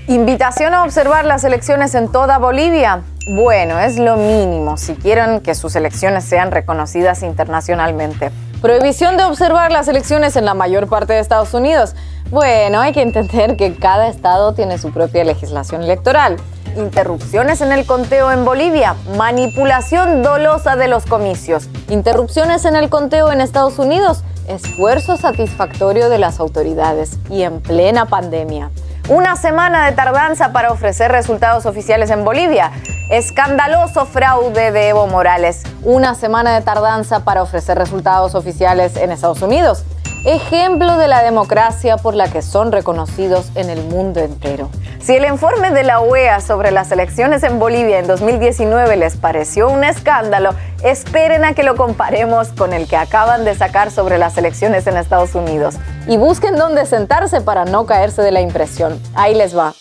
¿Invitación a observar las elecciones en toda Bolivia? Bueno, es lo mínimo si quieren que sus elecciones sean reconocidas internacionalmente. Prohibición de observar las elecciones en la mayor parte de Estados Unidos. Bueno, hay que entender que cada estado tiene su propia legislación electoral. Interrupciones en el conteo en Bolivia. Manipulación dolosa de los comicios. Interrupciones en el conteo en Estados Unidos. Esfuerzo satisfactorio de las autoridades. Y en plena pandemia. Una semana de tardanza para ofrecer resultados oficiales en Bolivia. Escandaloso fraude de Evo Morales. Una semana de tardanza para ofrecer resultados oficiales en Estados Unidos. Ejemplo de la democracia por la que son reconocidos en el mundo entero. Si el informe de la OEA sobre las elecciones en Bolivia en 2019 les pareció un escándalo, esperen a que lo comparemos con el que acaban de sacar sobre las elecciones en Estados Unidos. Y busquen dónde sentarse para no caerse de la impresión. Ahí les va.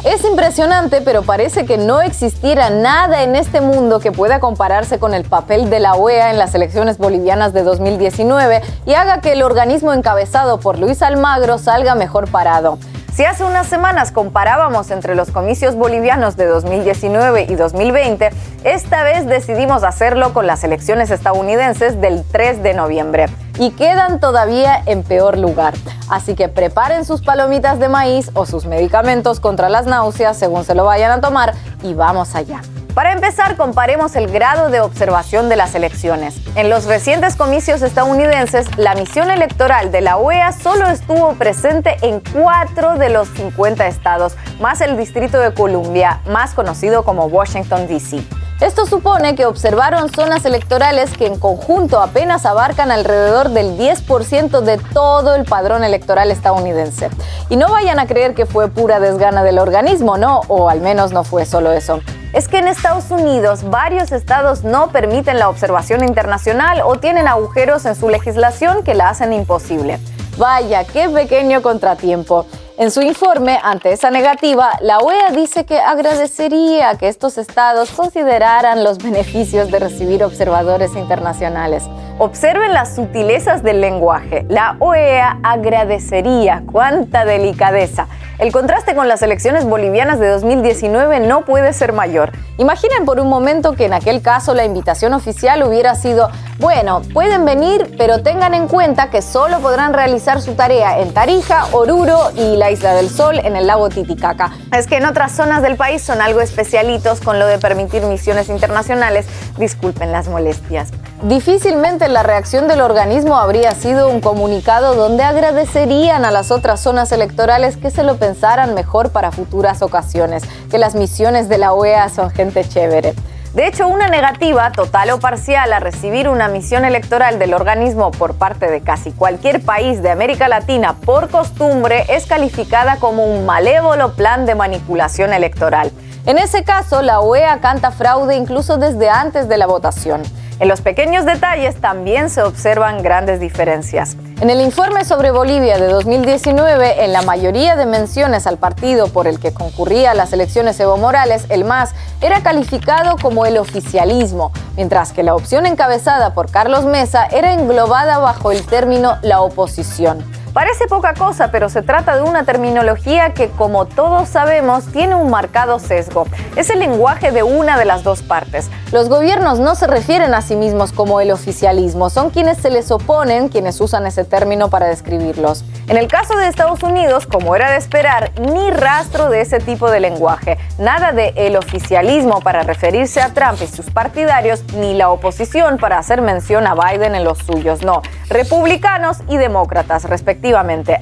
Es impresionante, pero parece que no existiera nada en este mundo que pueda compararse con el papel de la OEA en las elecciones bolivianas de 2019 y haga que el organismo encabezado por Luis Almagro salga mejor parado. Si hace unas semanas comparábamos entre los comicios bolivianos de 2019 y 2020, esta vez decidimos hacerlo con las elecciones estadounidenses del 3 de noviembre. Y quedan todavía en peor lugar. Así que preparen sus palomitas de maíz o sus medicamentos contra las náuseas según se lo vayan a tomar y vamos allá. Para empezar, comparemos el grado de observación de las elecciones. En los recientes comicios estadounidenses, la misión electoral de la OEA solo estuvo presente en 4 de los 50 estados, más el Distrito de Columbia, más conocido como Washington, D.C. Esto supone que observaron zonas electorales que en conjunto apenas abarcan alrededor del 10% de todo el padrón electoral estadounidense. Y no vayan a creer que fue pura desgana del organismo, no, o al menos no fue solo eso. Es que en Estados Unidos varios estados no permiten la observación internacional o tienen agujeros en su legislación que la hacen imposible. Vaya, qué pequeño contratiempo. En su informe, ante esa negativa, la OEA dice que agradecería que estos estados consideraran los beneficios de recibir observadores internacionales. Observen las sutilezas del lenguaje. La OEA agradecería. ¡Cuánta delicadeza! El contraste con las elecciones bolivianas de 2019 no puede ser mayor. Imaginen por un momento que en aquel caso la invitación oficial hubiera sido: bueno, pueden venir, pero tengan en cuenta que solo podrán realizar su tarea en Tarija, Oruro y la Isla del Sol en el lago Titicaca. Es que en otras zonas del país son algo especialitos con lo de permitir misiones internacionales. Disculpen las molestias. Difícilmente la reacción del organismo habría sido un comunicado donde agradecerían a las otras zonas electorales que se lo pensaran mejor para futuras ocasiones, que las misiones de la OEA son gente chévere. De hecho, una negativa, total o parcial, a recibir una misión electoral del organismo por parte de casi cualquier país de América Latina por costumbre es calificada como un malévolo plan de manipulación electoral. En ese caso, la OEA canta fraude incluso desde antes de la votación. En los pequeños detalles también se observan grandes diferencias. En el informe sobre Bolivia de 2019, en la mayoría de menciones al partido por el que concurría a las elecciones Evo Morales, el MAS, era calificado como el oficialismo, mientras que la opción encabezada por Carlos Mesa era englobada bajo el término la oposición. Parece poca cosa, pero se trata de una terminología que, como todos sabemos, tiene un marcado sesgo. Es el lenguaje de una de las dos partes. Los gobiernos no se refieren a sí mismos como el oficialismo, son quienes se les oponen quienes usan ese término para describirlos. En el caso de Estados Unidos, como era de esperar, ni rastro de ese tipo de lenguaje. Nada de el oficialismo para referirse a Trump y sus partidarios, ni la oposición para hacer mención a Biden en los suyos. No, republicanos y demócratas, respectivamente.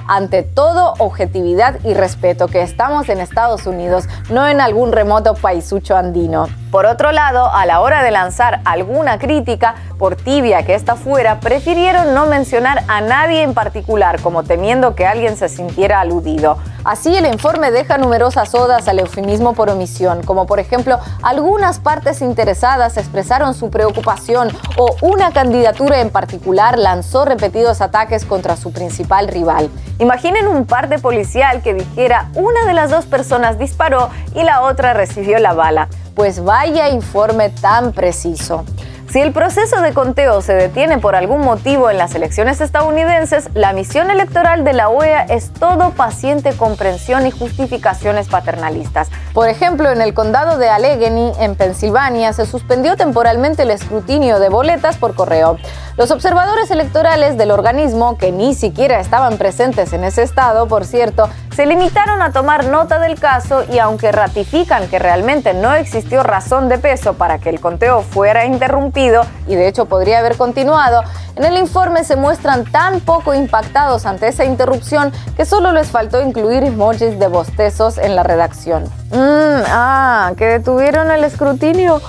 Ante todo, objetividad y respeto, que estamos en Estados Unidos, no en algún remoto paisucho andino. Por otro lado, a la hora de lanzar alguna crítica, por tibia que ésta fuera, prefirieron no mencionar a nadie en particular, como temiendo que alguien se sintiera aludido. Así, el informe deja numerosas odas al eufemismo por omisión, como por ejemplo, algunas partes interesadas expresaron su preocupación o una candidatura en particular lanzó repetidos ataques contra su principal rival. Imaginen un parte policial que dijera: una de las dos personas disparó y la otra recibió la bala. Pues vaya informe tan preciso. Si el proceso de conteo se detiene por algún motivo en las elecciones estadounidenses, la misión electoral de la OEA es todo paciente comprensión y justificaciones paternalistas. Por ejemplo, en el condado de Allegheny, en Pensilvania, se suspendió temporalmente el escrutinio de boletas por correo. Los observadores electorales del organismo, que ni siquiera estaban presentes en ese estado, por cierto, se limitaron a tomar nota del caso y aunque ratifican que realmente no existió razón de peso para que el conteo fuera interrumpido, y de hecho podría haber continuado, en el informe se muestran tan poco impactados ante esa interrupción que solo les faltó incluir emojis de bostezos en la redacción. Que detuvieron el escrutinio.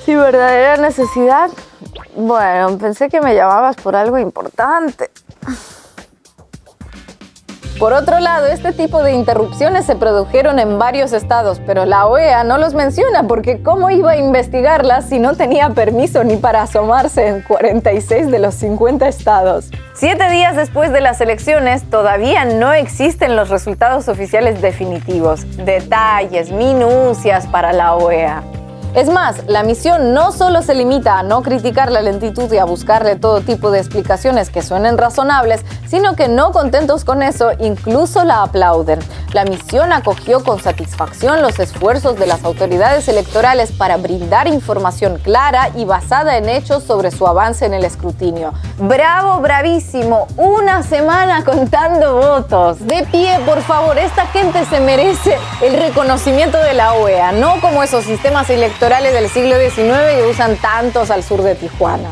¿Sí, verdadera necesidad? Bueno, pensé que me llamabas por algo importante. Por otro lado, este tipo de interrupciones se produjeron en varios estados, pero la OEA no los menciona porque ¿cómo iba a investigarlas si no tenía permiso ni para asomarse en 46 de los 50 estados? 7 días después de las elecciones, todavía no existen los resultados oficiales definitivos, detalles, minucias para la OEA. Es más, la misión no solo se limita a no criticar la lentitud y a buscarle todo tipo de explicaciones que suenen razonables, sino que no contentos con eso, incluso la aplauden. La misión acogió con satisfacción los esfuerzos de las autoridades electorales para brindar información clara y basada en hechos sobre su avance en el escrutinio. ¡Bravo, bravísimo! ¡Una semana contando votos! De pie, por favor, esta gente se merece el reconocimiento de la OEA, no como esos sistemas electorales del siglo XIX que usan tantos al sur de Tijuana.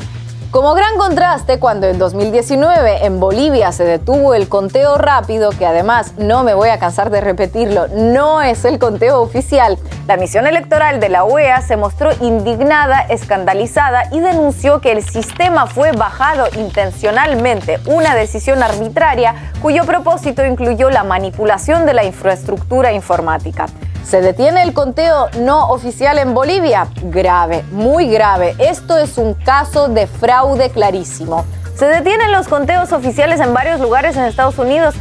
Como gran contraste, cuando en 2019 en Bolivia se detuvo el conteo rápido, que además, no me voy a cansar de repetirlo, no es el conteo oficial, la misión electoral de la OEA se mostró indignada, escandalizada y denunció que el sistema fue bajado intencionalmente, una decisión arbitraria cuyo propósito incluyó la manipulación de la infraestructura informática. ¿Se detiene el conteo no oficial en Bolivia? Grave, muy grave. Esto es un caso de fraude clarísimo. ¿Se detienen los conteos oficiales en varios lugares en Estados Unidos?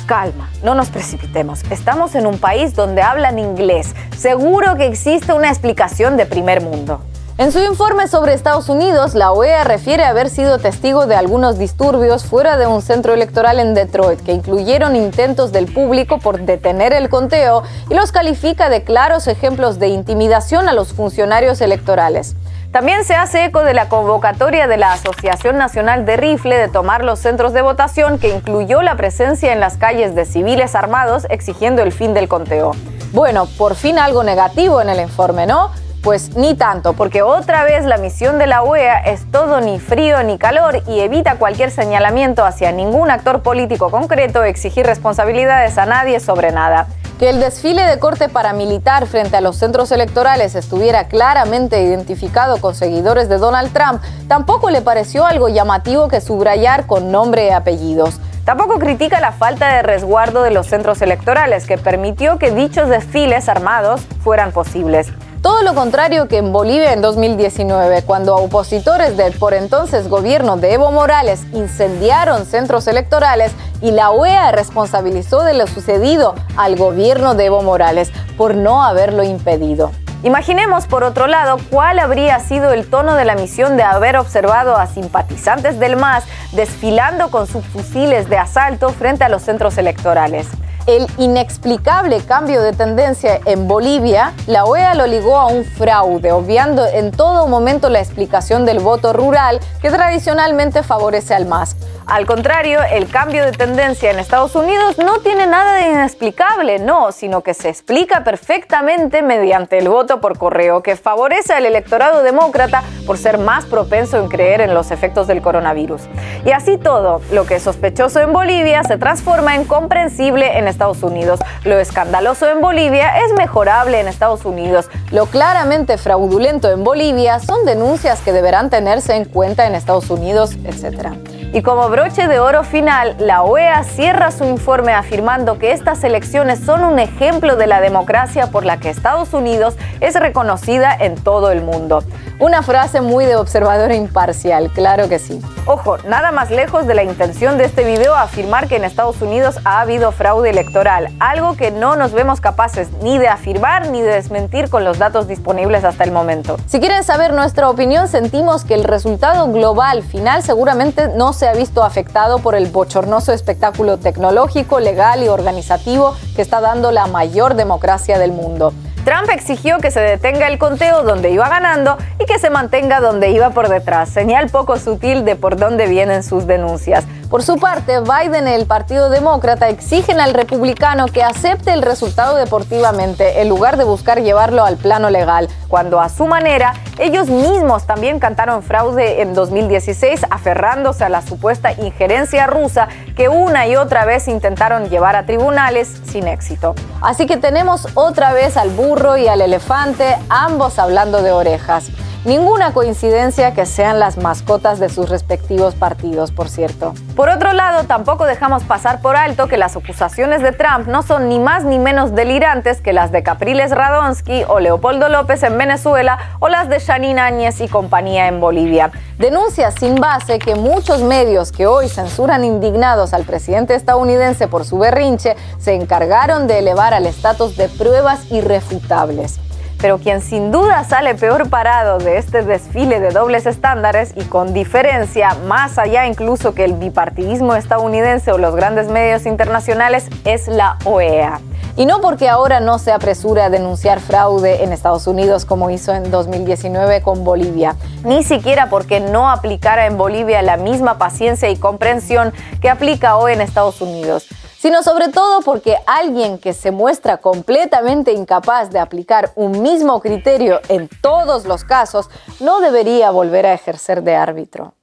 Calma, no nos precipitemos. Estamos en un país donde hablan inglés. Seguro que existe una explicación de primer mundo. En su informe sobre Estados Unidos, la OEA refiere haber sido testigo de algunos disturbios fuera de un centro electoral en Detroit, que incluyeron intentos del público por detener el conteo y los califica de claros ejemplos de intimidación a los funcionarios electorales. También se hace eco de la convocatoria de la Asociación Nacional de Rifle de tomar los centros de votación, que incluyó la presencia en las calles de civiles armados exigiendo el fin del conteo. Bueno, por fin algo negativo en el informe, ¿no? Pues ni tanto, porque otra vez la misión de la OEA es todo ni frío ni calor y evita cualquier señalamiento hacia ningún actor político concreto, exigir responsabilidades a nadie sobre nada. Que el desfile de corte paramilitar frente a los centros electorales estuviera claramente identificado con seguidores de Donald Trump tampoco le pareció algo llamativo que subrayar con nombre y apellidos. Tampoco critica la falta de resguardo de los centros electorales, que permitió que dichos desfiles armados fueran posibles. Todo lo contrario que en Bolivia en 2019, cuando opositores del por entonces gobierno de Evo Morales incendiaron centros electorales y la OEA responsabilizó de lo sucedido al gobierno de Evo Morales por no haberlo impedido. Imaginemos, por otro lado, cuál habría sido el tono de la misión de haber observado a simpatizantes del MAS desfilando con subfusiles de asalto frente a los centros electorales. El inexplicable cambio de tendencia en Bolivia, la OEA lo ligó a un fraude, obviando en todo momento la explicación del voto rural que tradicionalmente favorece al MAS. Al contrario, el cambio de tendencia en Estados Unidos no tiene nada de inexplicable, no, sino que se explica perfectamente mediante el voto por correo, que favorece al electorado demócrata por ser más propenso en creer en los efectos del coronavirus. Y así todo, lo que es sospechoso en Bolivia se transforma en comprensible en Estados Unidos. Lo escandaloso en Bolivia es mejorable en Estados Unidos. Lo claramente fraudulento en Bolivia son denuncias que deberán tenerse en cuenta en Estados Unidos, etc. Y como broche de oro final, la OEA cierra su informe afirmando que estas elecciones son un ejemplo de la democracia por la que Estados Unidos es reconocida en todo el mundo. Una frase muy de observador imparcial, claro que sí. Ojo, nada más lejos de la intención de este video afirmar que en Estados Unidos ha habido fraude electoral, algo que no nos vemos capaces ni de afirmar ni de desmentir con los datos disponibles hasta el momento. Si quieren saber nuestra opinión, sentimos que el resultado global final seguramente no se ha visto afectado por el bochornoso espectáculo tecnológico, legal y organizativo que está dando la mayor democracia del mundo. Trump exigió que se detenga el conteo donde iba ganando y que se mantenga donde iba por detrás, señal poco sutil de por dónde vienen sus denuncias. Por su parte, Biden y el Partido Demócrata exigen al republicano que acepte el resultado deportivamente en lugar de buscar llevarlo al plano legal, cuando a su manera ellos mismos también cantaron fraude en 2016, aferrándose a la supuesta injerencia rusa que una y otra vez intentaron llevar a tribunales sin éxito. Así que tenemos otra vez al burro y al elefante, ambos hablando de orejas. Ninguna coincidencia que sean las mascotas de sus respectivos partidos, por cierto. Por otro lado, tampoco dejamos pasar por alto que las acusaciones de Trump no son ni más ni menos delirantes que las de Capriles Radonsky o Leopoldo López en Venezuela o las de Janine Áñez y compañía en Bolivia. Denuncias sin base que muchos medios que hoy censuran indignados al presidente estadounidense por su berrinche se encargaron de elevar al estatus de pruebas irrefutables. Pero quien sin duda sale peor parado de este desfile de dobles estándares y con diferencia, más allá incluso que el bipartidismo estadounidense o los grandes medios internacionales, es la OEA. Y no porque ahora no se apresure a denunciar fraude en Estados Unidos como hizo en 2019 con Bolivia, ni siquiera porque no aplicara en Bolivia la misma paciencia y comprensión que aplica hoy en Estados Unidos, sino sobre todo porque alguien que se muestra completamente incapaz de aplicar un mismo criterio en todos los casos no debería volver a ejercer de árbitro.